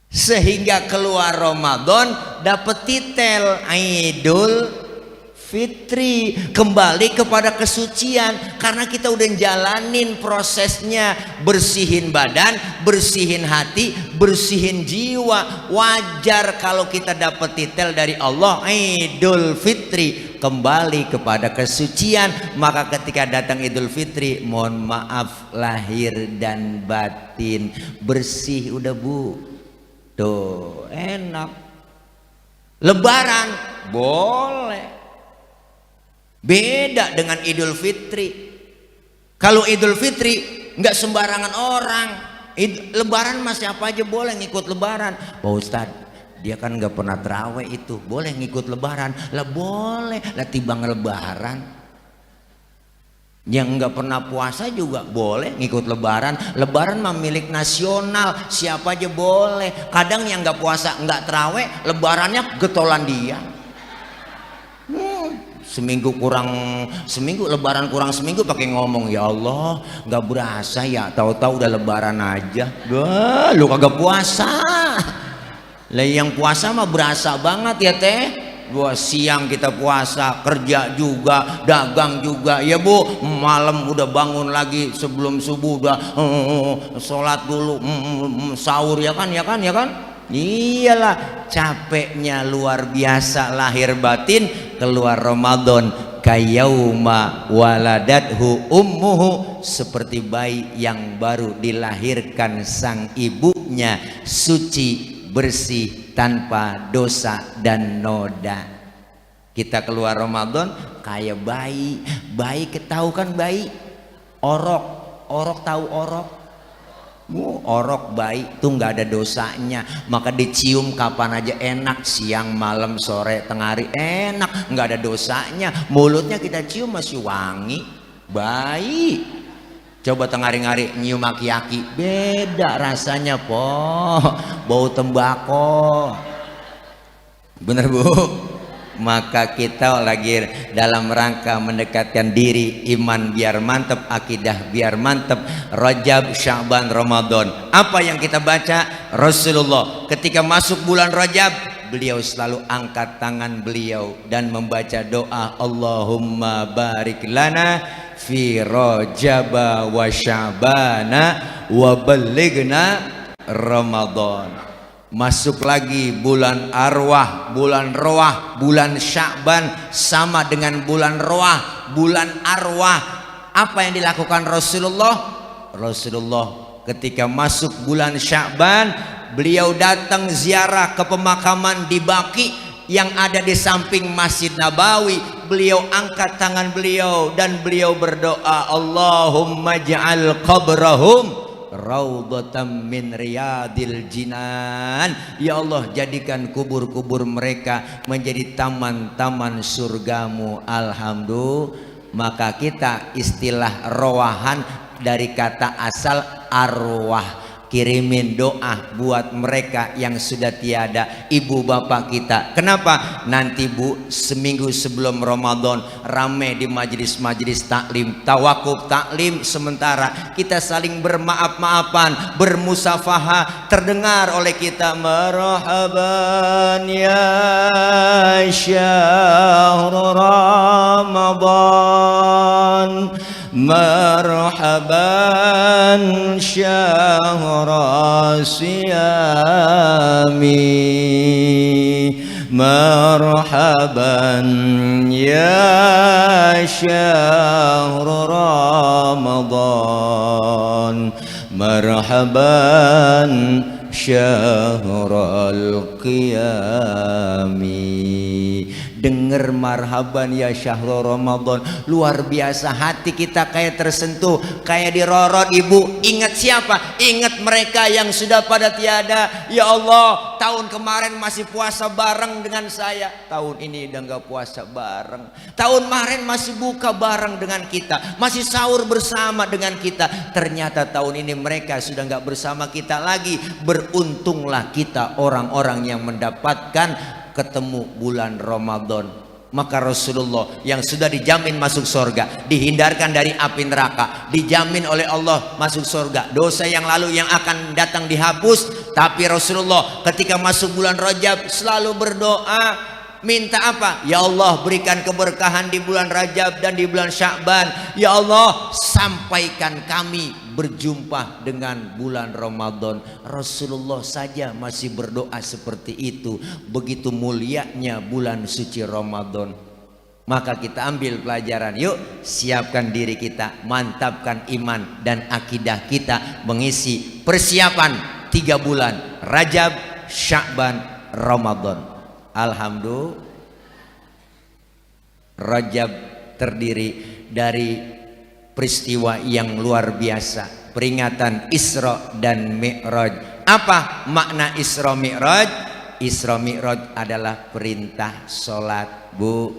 sehingga keluar Ramadan dapat titel Idul Fitri, kembali kepada kesucian karena kita udah jalanin prosesnya, bersihin badan, bersihin hati, bersihin jiwa. Wajar kalau kita dapat titel dari Allah Idul Fitri, kembali kepada kesucian. Maka ketika datang Idul Fitri, mohon maaf lahir dan batin bersih udah Bu, tuh enak. Lebaran boleh, beda dengan Idul Fitri. Kalau Idul Fitri nggak sembarangan orang. Lebaran mas siapa aja boleh ngikut Lebaran. Pak Ustadz, dia kan nggak pernah terawih itu, boleh ngikut Lebaran? Lah boleh, lah tibang Lebaran. Yang nggak pernah puasa juga boleh ngikut Lebaran. Lebaran mah milik nasional, siapa aja boleh. Kadang yang nggak puasa nggak terawih, Lebarannya getolan dia. Seminggu Lebaran kurang seminggu pakai ngomong, ya Allah nggak berasa ya, tahu-tahu udah Lebaran aja. Wah, lu kagak puasa. Lah yang puasa mah berasa banget ya teh. Dua siang kita puasa, kerja juga, dagang juga ya Bu. Malam udah bangun lagi sebelum subuh udah sholat dulu, sahur ya kan. Iyalah, capeknya luar biasa lahir batin. Keluar Ramadan kayauma waladathu ummuhu, seperti bayi yang baru dilahirkan sang ibunya, suci bersih tanpa dosa dan noda. Kita keluar Ramadan kayak bayi. Tahu kan bayi orok tahu orok? Orok bayi tuh nggak ada dosanya, maka dicium kapan aja enak, siang malam sore tengah hari enak, nggak ada dosanya. Mulutnya kita cium masih wangi. Bayi coba tengah hari nyium aki-aki, beda rasanya po, bau tembakau. Bener Bu? Maka kita lagi dalam rangka mendekatkan diri, iman biar mantep, akidah biar mantep. Rajab, Sya'ban, Ramadan. Apa yang kita baca? Rasulullah ketika masuk bulan Rajab, beliau selalu angkat tangan beliau dan membaca doa, Allahumma barik lana fi Rajaba wa Sya'bana wa ballighna Ramadan. Masuk lagi bulan arwah, bulan roah, bulan Sya'ban sama dengan bulan roah, bulan arwah. Apa yang dilakukan Rasulullah ketika masuk bulan Sya'ban, beliau datang ziarah ke pemakaman di Baqi yang ada di samping Masjid Nabawi. Beliau angkat tangan beliau dan beliau berdoa, Allahumma ja'al qabrahum raudhatan min riyadil jinan. Ya Allah, jadikan kubur-kubur mereka menjadi taman-taman surgamu. Alhamdulillah. Maka kita istilah rowahan dari kata asal arwah. Kirimin doa buat mereka yang sudah tiada, ibu bapak kita. Kenapa? Nanti Bu, seminggu sebelum Ramadan rame di majelis-majelis taklim, tawakuf taklim sementara. Kita saling bermaaf-maafan, bermusafahah, terdengar oleh kita, marhaban ya syahr Ramadan, marhaban syahra siyami, marhaban ya syahr Ramadan, marhaban syahrul qiyami. denger marhaban ya syahrul Ramadan, luar biasa, hati kita kayak tersentuh, kayak dirorot. Ibu ingat siapa? Ingat mereka yang sudah pada tiada. Ya Allah, tahun kemarin masih puasa bareng dengan saya, tahun ini udah nggak puasa bareng. Tahun kemarin masih buka bareng dengan kita, masih sahur bersama dengan kita, ternyata tahun ini mereka sudah nggak bersama kita lagi. Beruntunglah kita orang-orang yang mendapatkan ketemu bulan Ramadan. Maka Rasulullah yang sudah dijamin masuk surga, dihindarkan dari api neraka, dijamin oleh Allah masuk surga, dosa yang lalu yang akan datang dihapus. Tapi Rasulullah ketika masuk bulan Rajab selalu berdoa, minta apa? Ya Allah, berikan keberkahan di bulan Rajab dan di bulan Sya'ban. Ya Allah, sampaikan kami berjumpa dengan bulan Ramadan. Rasulullah saja masih berdoa seperti itu. Begitu mulianya bulan suci Ramadan. Maka kita ambil pelajaran, yuk siapkan diri kita, mantapkan iman dan akidah kita, mengisi persiapan 3 bulan Rajab, Sya'ban, Ramadan. Alhamdulillah, Rajab terdiri dari peristiwa yang luar biasa, peringatan Isra dan Mi'raj. Apa makna Isra Mi'raj? Isra Mi'raj adalah perintah sholat. Bu,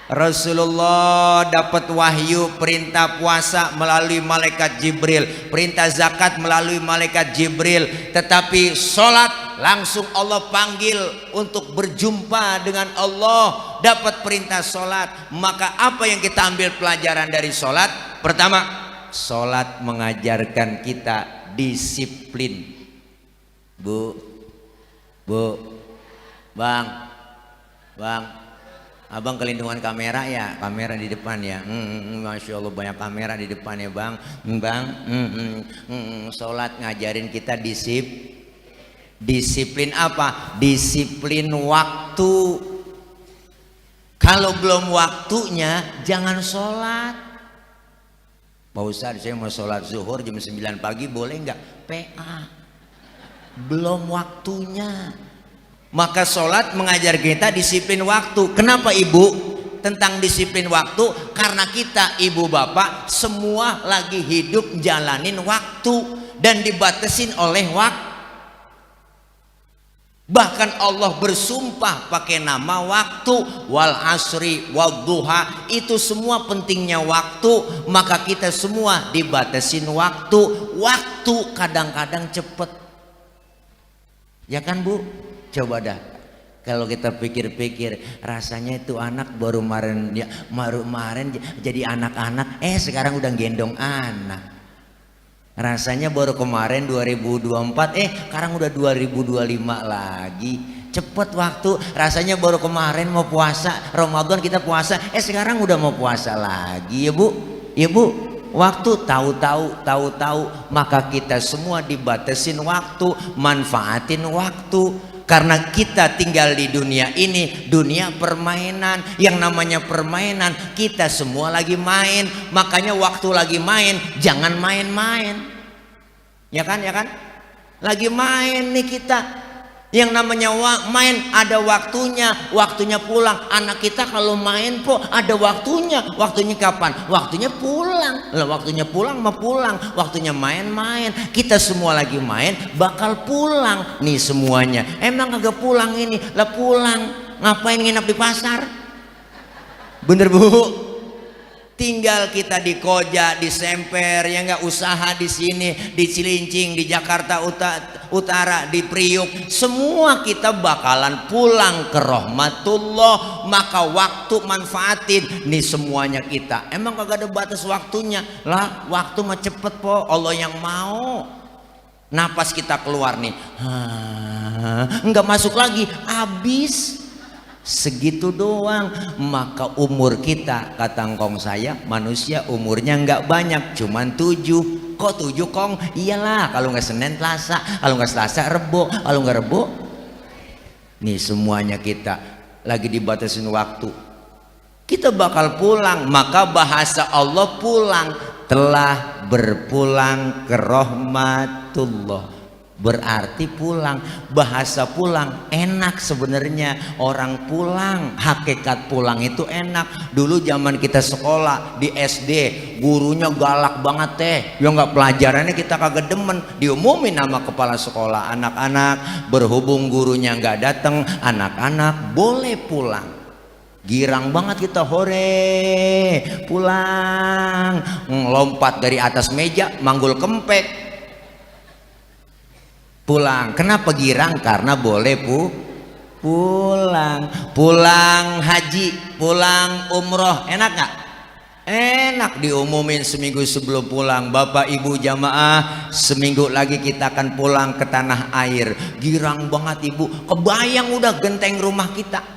Rasulullah dapat wahyu perintah puasa melalui malaikat Jibril, perintah zakat melalui malaikat Jibril, tetapi sholat langsung Allah panggil untuk berjumpa dengan Allah, dapat perintah sholat. Maka apa yang kita ambil pelajaran dari sholat? Pertama, sholat mengajarkan kita disiplin. Bu, bang, abang kelindungan kamera ya, kamera di depan ya. Masya Allah banyak kamera di depan ya bang. Sholat ngajarin kita disiplin apa? Disiplin waktu. Kalau belum waktunya jangan sholat. Pak Ustadz, saya mau sholat zuhur jam 9 pagi boleh nggak? PA, belum waktunya. Maka sholat mengajar kita disiplin waktu. Kenapa ibu? Tentang disiplin waktu, karena kita ibu bapak semua lagi hidup jalanin waktu dan dibatasin oleh waktu. Bahkan Allah bersumpah pakai nama waktu, wal asri wal duha, itu semua pentingnya waktu. Maka kita semua dibatasin waktu. Waktu kadang-kadang cepet, ya kan bu? Coba dah, kalau kita pikir-pikir, rasanya itu anak baru kemarin jadi anak-anak, sekarang udah gendong anak. Rasanya baru kemarin 2024, sekarang udah 2025 lagi. Cepet waktu. Rasanya baru kemarin mau puasa Ramadan, kita puasa, sekarang udah mau puasa lagi ya bu. Ya bu, waktu tahu-tahu. Maka kita semua dibatasin waktu, manfaatin waktu. Karena kita tinggal di dunia ini, dunia permainan. Yang namanya permainan, kita semua lagi main. Makanya waktu lagi main, jangan main-main. Ya kan? Lagi main nih kita. Yang namanya main ada waktunya, waktunya pulang. Anak kita kalau main po ada waktunya. Waktunya kapan? Waktunya pulang. Lah waktunya pulang mah pulang, waktunya main-main. Kita semua lagi main, bakal pulang nih semuanya. Emang kagak pulang ini? Lah pulang. Ngapain nginep di pasar? Bener bu? Tinggal kita di Koja, di Semper, ya nggak, usaha di sini, di Cilincing, di Jakarta Utara, di Priuk, semua kita bakalan pulang ke rahmatullah. Maka waktu manfaatin nih semuanya kita. Emang kagak ada batas waktunya lah, waktu mah cepet po, Allah yang mau. Napas kita keluar nih, nggak masuk lagi, habis. Segitu doang. Maka umur kita, kata ngkong saya, manusia umurnya nggak banyak, cuman 7. Kok 7 kong? Iyalah, kalau nggak Senin Selasa, kalau nggak Selasa Rebo, kalau nggak Rebo. Nih semuanya kita lagi dibatasin waktu. Kita bakal pulang. Maka bahasa Allah pulang, telah berpulang ke rahmatullah. berarti pulang. Bahasa pulang enak sebenarnya, orang pulang, hakikat pulang itu enak. Dulu zaman kita sekolah di SD, gurunya galak banget teh, ya nggak, pelajarannya kita kagak demen, diumumin nama kepala sekolah, anak-anak berhubung gurunya nggak datang, anak-anak boleh pulang. Girang banget kita, hore pulang, lompat dari atas meja, manggul kempek, pulang. Kenapa girang? Karena boleh pulang. Pulang haji, pulang umroh, enak gak? Enak. Diumumin seminggu sebelum pulang, Bapak Ibu jamaah, seminggu lagi kita akan pulang ke tanah air. Girang banget ibu, kebayang udah genteng rumah kita,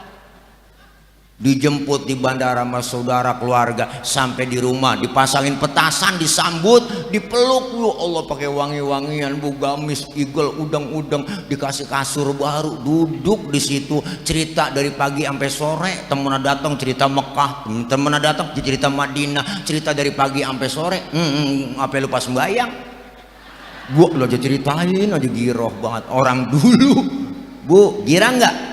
dijemput di bandara sama saudara keluarga, sampai di rumah dipasangin petasan, disambut, dipeluk, ya Allah pakai wangi-wangian, bu gamis, igel, udang-udang, dikasih kasur baru, duduk di situ, cerita dari pagi sampai sore. Temen datang cerita Mekah, temen datang cerita Madinah, cerita dari pagi sampai sore. Apa lupa sembayang, gua lo aja ceritain aja, giroh banget orang dulu. Bu, girang nggak?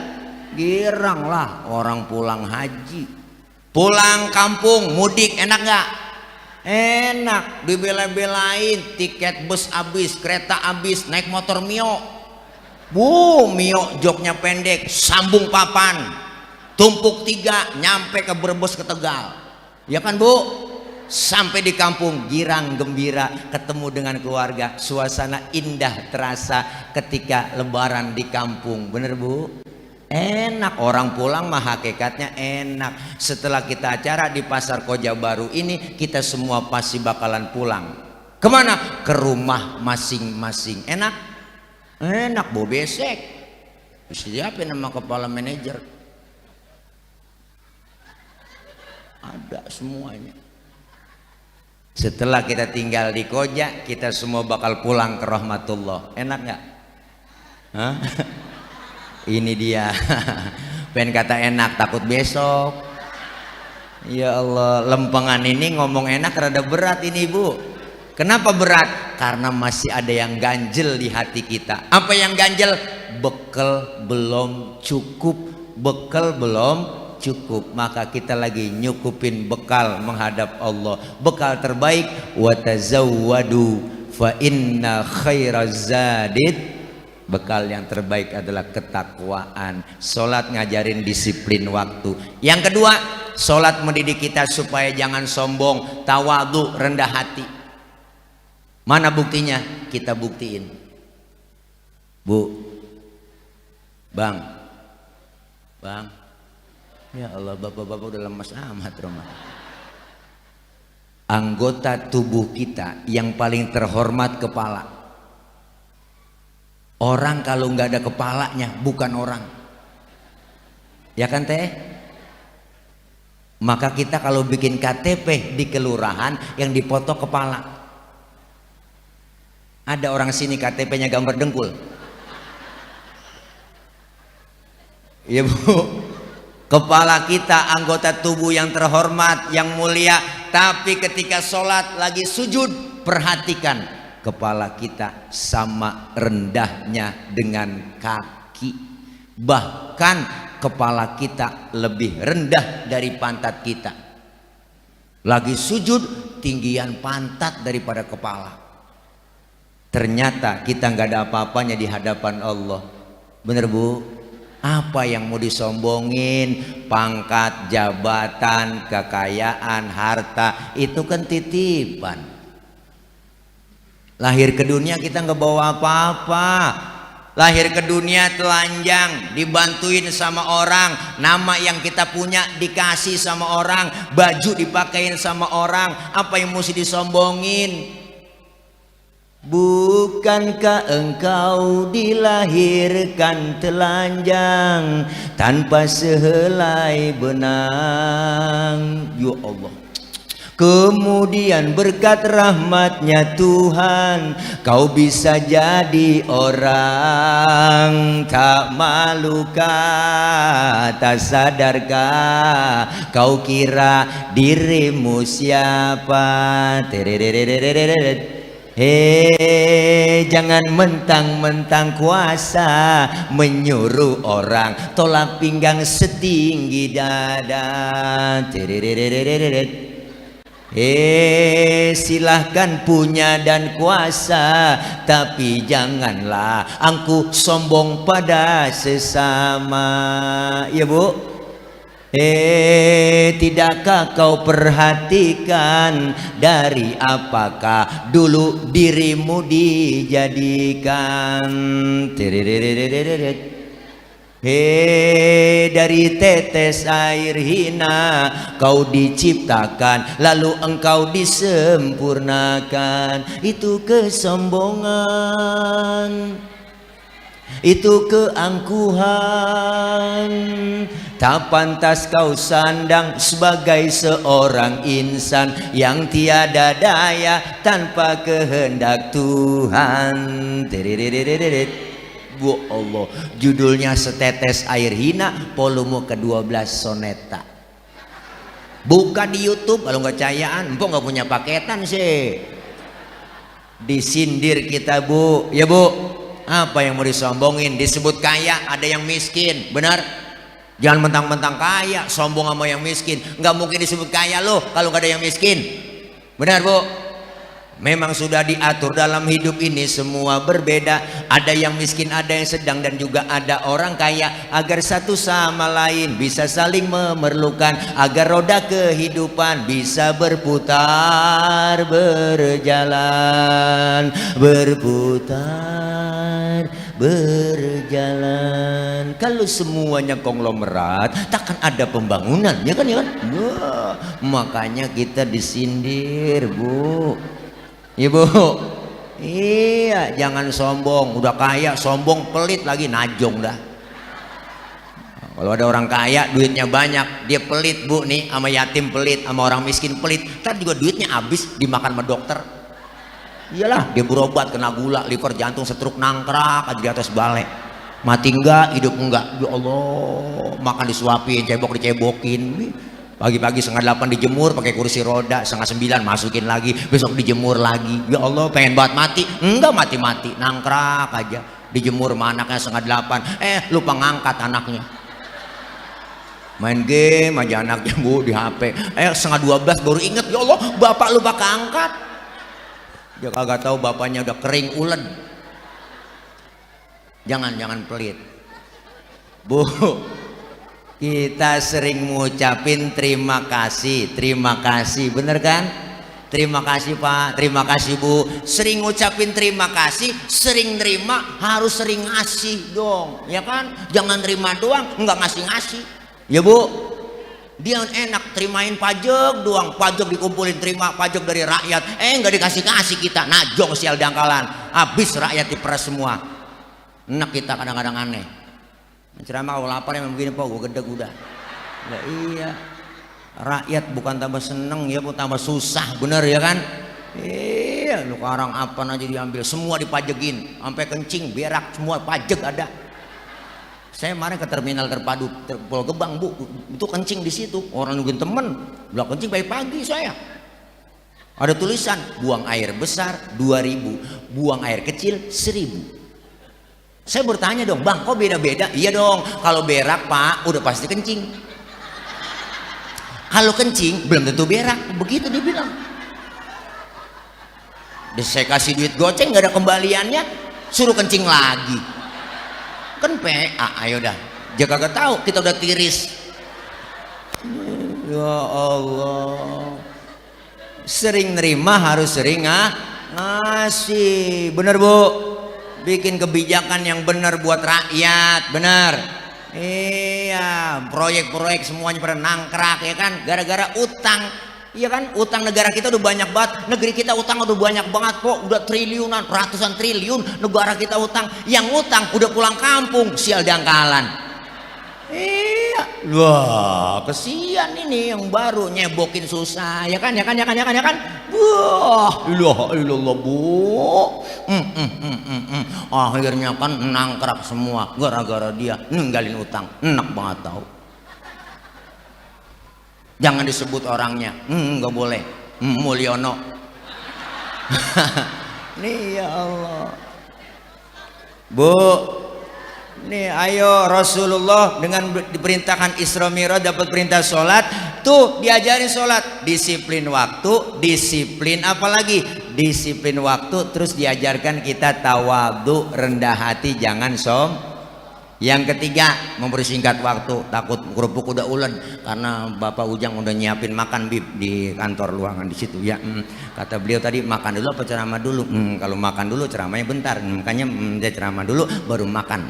Girang lah orang pulang haji, pulang kampung, mudik, enak gak? Enak. Dibela-belain, tiket bus habis, kereta habis, naik motor Mio, bu, Mio joknya pendek, sambung papan, tumpuk 3, nyampe ke Brebes, ke Tegal, ya kan bu? Sampai di kampung, girang gembira, ketemu dengan keluarga, suasana indah terasa ketika lebaran di kampung, bener bu? Enak. Orang pulang mah hakikatnya enak. Setelah kita acara di Pasar Koja Baru ini, kita semua pasti bakalan pulang. Kemana? Ke rumah masing-masing. Enak? Enak bu, besek. Siapa nama kepala manajer? Ada semuanya. Setelah kita tinggal di Koja, kita semua bakal pulang ke rahmatullah. Enak nggak? Hah? Ini dia. Pengen kata enak, takut besok. Ya Allah, lempengan ini ngomong enak rada berat ini bu. Kenapa berat? Karena masih ada yang ganjel di hati kita. Apa yang ganjel? Bekal belum cukup. Bekal belum cukup. Maka kita lagi nyukupin bekal menghadap Allah. Bekal terbaik, wa tazawwadu fa inna khairaz zadid. Bekal yang terbaik adalah ketakwaan. Sholat ngajarin disiplin waktu. Yang kedua, sholat mendidik kita supaya jangan sombong, tawadhu, rendah hati. Mana buktinya? Kita buktiin. Bu, bang, ya Allah, bapak-bapak udah lemas amat rumah. Anggota tubuh kita yang paling terhormat kepala. Orang kalau nggak ada kepalanya bukan orang, ya kan teh? Maka kita kalau bikin KTP di kelurahan yang dipoto kepala. Ada orang sini KTP-nya gambar dengkul. Iya bu, kepala kita anggota tubuh yang terhormat, yang mulia. Tapi ketika sholat lagi sujud, perhatikan. Kepala kita sama rendahnya dengan kaki. Bahkan kepala kita lebih rendah dari pantat kita. Lagi sujud, tinggian pantat daripada kepala. Ternyata kita nggak ada apa-apanya di hadapan Allah. Bener bu? Apa yang mau disombongin? Pangkat, jabatan, kekayaan, harta, itu kan titipan. Lahir ke dunia kita nggak bawa apa-apa. Lahir ke dunia telanjang, dibantuin sama orang, nama yang kita punya dikasih sama orang, baju dipakein sama orang. Apa yang mesti disombongin? Bukankah engkau dilahirkan telanjang tanpa sehelai benang? Ya Allah. Kemudian berkat rahmatnya Tuhan, kau bisa jadi orang. Tak malukah, tak sadarkah, kau kira dirimu siapa? Jangan mentang-mentang kuasa menyuruh orang tolak pinggang setinggi dada. Silahkan punya dan kuasa, tapi janganlah angkuh sombong pada sesama. Ya Bu. Tidakkah kau perhatikan dari apakah dulu dirimu dijadikan? Dari tetes air hina kau diciptakan, lalu engkau disempurnakan. Itu kesombongan, itu keangkuhan. Tak pantas kau sandang sebagai seorang insan yang tiada daya tanpa kehendak Tuhan. Bu Allah, judulnya Setetes Air Hina, volume ke-12 soneta. Buka di YouTube kalau nggak cayaan, empok nggak punya paketan sih. Disindir kita Bu, ya Bu. Apa yang mau disombongin? Disebut kaya, ada yang miskin, benar? Jangan mentang-mentang kaya, sombong sama yang miskin. Nggak mungkin disebut kaya loh kalau nggak ada yang miskin. Benar Bu? Memang sudah diatur dalam hidup ini semua berbeda. Ada yang miskin, ada yang sedang, dan juga ada orang kaya. Agar satu sama lain bisa saling memerlukan, agar roda kehidupan bisa berputar, berjalan, berputar, berjalan. Kalau semuanya konglomerat, takkan ada pembangunan, ya kan, ya kan? Wah, makanya kita disindir Bu. Ibu, iya, jangan sombong. Udah kaya sombong, pelit lagi, najong dah. Kalau ada orang kaya duitnya banyak, dia pelit Bu nih, sama yatim pelit, sama orang miskin pelit. Ntar juga duitnya habis dimakan sama dokter. Iyalah, dia berobat kena gula, liver, jantung, stroke, nangkrak aja di atas balai. Mati enggak, hidup enggak. Ya Allah, makan disuapin, cebok dicebokin. Pagi-pagi 7:30 dijemur pakai kursi roda, 8:30 masukin lagi, besok dijemur lagi. Ya Allah, pengen banget mati, enggak mati-mati, nangkrak aja. Dijemur sama anaknya 7:30, lupa ngangkat anaknya. Main game aja anaknya Bu di HP. 11:30 baru inget, ya Allah, bapak lupa keangkat. Dia kagak tahu bapaknya udah kering ulen. Jangan pelit Bu. Kita sering ngucapin terima kasih, bener kan? Terima kasih Pak, terima kasih Bu. Sering ngucapin terima kasih, sering nerima, harus sering ngasih dong, ya kan? Jangan terima doang, nggak ngasih. Ya Bu, dia enak terimain pajak doang, pajak dikumpulin, terima pajak dari rakyat, nggak dikasih kita, najong sial dangkalan, habis rakyat diperas semua. Enak kita kadang-kadang aneh. Ceramah kalau lapar emang begini Pak, gue gedeg udah. Nah, iya, rakyat bukan tambah seneng ya Bu, tambah susah, bener ya kan? Iya, lu karang apa aja diambil, semua dipajekin, sampai kencing, berak, semua pajak ada. Saya kemarin ke terminal terpadu Pulau Gebang Bu, itu kencing di situ, orang nungguin temen, udah kencing pagi-pagi saya. Ada tulisan, buang air besar 2.000, buang air kecil 1.000. Saya bertanya dong, Bang, kok beda-beda? Iya dong, kalau berak Pak udah pasti kencing. Kalau kencing belum tentu berak, begitu dibilang. Saya kasih duit goceng nggak ada kembaliannya, suruh kencing lagi. Kan PA, ayo dah. Dia kagak tahu kita udah tiris. Ya Allah. Sering nerima harus sering ngasih. Bener Bu? Bikin kebijakan yang benar buat rakyat, benar. Iya, proyek-proyek semuanya pada nangkrak ya kan, gara-gara utang. Iya kan, utang negara kita udah banyak banget, negeri kita utang udah banyak banget kok, udah triliunan, ratusan triliun negara kita utang. Yang utang udah pulang kampung, sial dangkalan. Iya, wah kesian ini yang baru nyebokin susah, ya kan. Wah, ilah Bu. Akhirnya kan nangkrak semua gara-gara dia ninggalin utang. Enak banget tahu. Jangan disebut orangnya, nggak boleh. Mulyono. Nih ya Allah. Bu, nih ayo Rasulullah dengan diperintahkan Isra Mi'raj dapat perintah sholat, tuh diajarin sholat, disiplin waktu, disiplin apalagi, disiplin waktu, terus diajarkan kita tawadhu, rendah hati, jangan sombong. Yang ketiga, mempersingkat waktu, takut kerupuk udah ulen karena Bapak Ujang udah nyiapin makan bib di kantor ruangan di situ ya. Kata beliau tadi makan dulu apa ceramah dulu? Kalau makan dulu ceramahnya bentar, makanya dia ceramah dulu baru makan.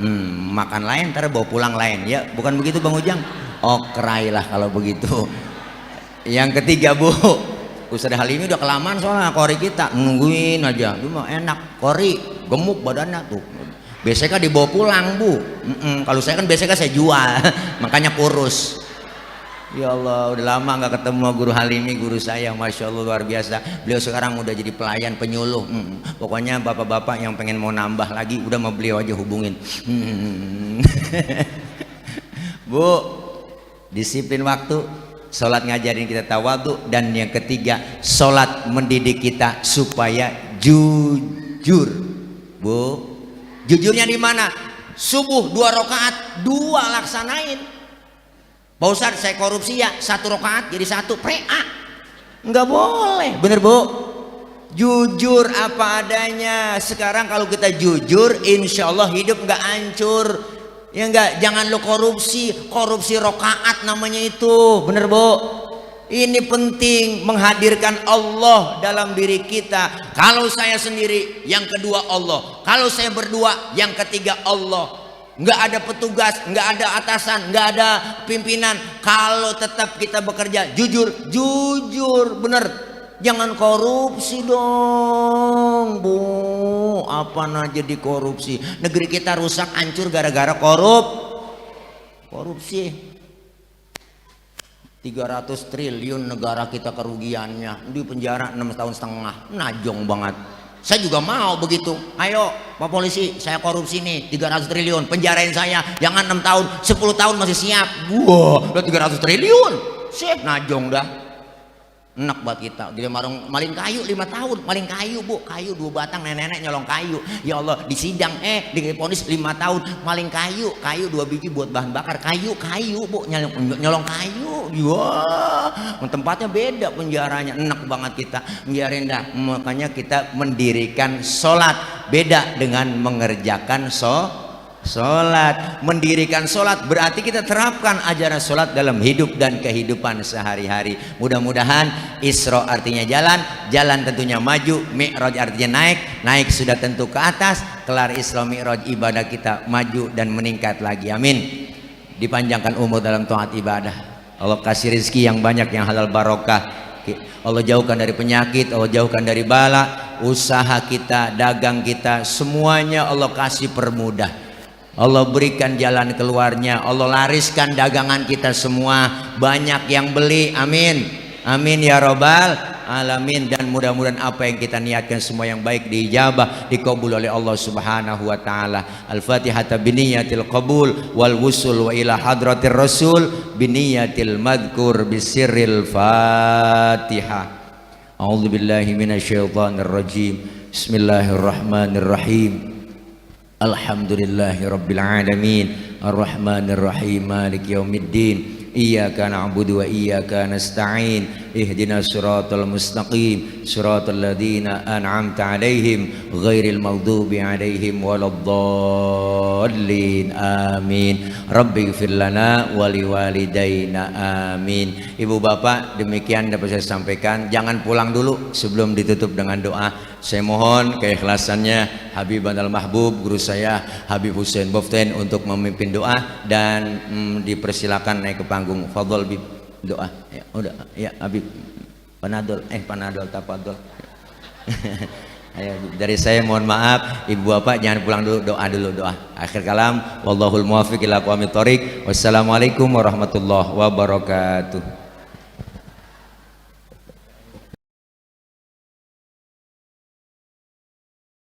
Makan lain ntar bawa pulang lain ya, bukan begitu Bang Ujang? Oh kerailah kalau begitu. Yang ketiga Bu, Ustaz Halimi udah kelamaan soalnya kori kita nungguin aja, cuma enak kori gemuk badannya tuh. BCK dibawa pulang Bu. Kalau saya kan BCK saya jual makanya kurus. Ya Allah, udah lama nggak ketemu Guru Halimi, guru saya, Masya Allah luar biasa. Beliau sekarang udah jadi pelayan penyuluh. Pokoknya bapak-bapak yang pengen mau nambah lagi udah mau beliau aja hubungin. Bu, disiplin waktu, sholat ngajarin kita tawadhu, dan yang ketiga sholat mendidik kita supaya jujur. Bu, jujurnya di mana? Subuh 2 rakaat 2 laksanain. Pak Ustadz saya korupsi ya, 1 rakaat jadi 1 prea. Nggak boleh, bener Bu. Jujur apa adanya. Sekarang kalau kita jujur, insya Allah hidup nggak hancur. Ya enggak, jangan lo korupsi rakaat namanya itu, bener Bu. Ini penting menghadirkan Allah dalam diri kita. Kalau saya sendiri, yang kedua Allah. Kalau saya berdua, yang ketiga Allah. Nggak ada petugas, nggak ada atasan, nggak ada pimpinan. Kalau tetap kita bekerja jujur, bener. Jangan korupsi dong Bu. Apa aja di korupsi. Negeri kita rusak, hancur gara-gara korupsi. 300 triliun negara kita kerugiannya, di penjara 6,5 tahun, najong banget. Saya juga mau begitu. Ayo Pak Polisi, saya korupsi nih 300 triliun, penjarain saya, jangan 6 tahun, 10 tahun masih siap. Wah, udah 300 triliun sih, najong dah. Enak buat kita. Dia maling kayu 5 tahun, maling kayu Bu, kayu 2 batang, nenek-nenek nyolong kayu. Ya Allah, di sidang diponis 5 tahun, maling kayu 2 biji buat bahan bakar, kayu Bu, nyolong kayu. Wah, tempatnya beda penjaranya, enak banget kita. Biarin dah. Makanya kita mendirikan sholat, beda dengan mengerjakan sholat. Mendirikan sholat berarti kita terapkan ajaran sholat dalam hidup dan kehidupan sehari-hari. Mudah-mudahan Isra artinya jalan tentunya maju, Mi'raj artinya naik sudah tentu ke atas. Kelar Isra Mi'raj, ibadah kita maju dan meningkat lagi, amin. Dipanjangkan umur dalam taat ibadah, Allah kasih rezeki yang banyak, yang halal barokah. Allah jauhkan dari penyakit, Allah jauhkan dari bala. Usaha kita, dagang kita, semuanya Allah kasih permudah. Allah berikan jalan keluarnya. Allah lariskan dagangan kita semua, banyak yang beli, amin. Amin ya robbal alamin. Dan mudah-mudahan apa yang kita niatkan semua yang baik diijabah, dikabul oleh Allah Subhanahu wa taala. Al-Fatihah biniyatil qabul wal wusul wa ila hadratir rasul biniyatil madhkur bisirril Fatihah. A'udzu billahi minasyaitonir rajim. Bismillahirrahmanirrahim. Alhamdulillahi rabbil alamin. Arrahmanir rahim. Maliki yaumiddin. Iyyaka na'budu wa iyyaka nasta'in. Ihdinas siratal mustaqim, siratal ladzina an'amta 'alaihim ghairil maghdubi 'alaihim waladdallin. Amin. Rabbighfir lana wa liwalidayna. Amin. Ibu bapak, demikian dapat saya sampaikan. Jangan pulang dulu sebelum ditutup dengan doa. Saya mohon keikhlasannya Habib Al Mahbub, guru saya Habib Hussein Boften, untuk memimpin doa dan dipersilakan naik ke panggung. Fadhol Bib, doa. Ya, udah ya Habib. Panadol tafadhol. Ayo, dari saya mohon maaf, ibu bapak jangan pulang dulu, doa dulu, doa. Akhir kalam, wallahul muwaffiq ila aqwamit thoriq. Wassalamualaikum warahmatullahi wabarakatuh.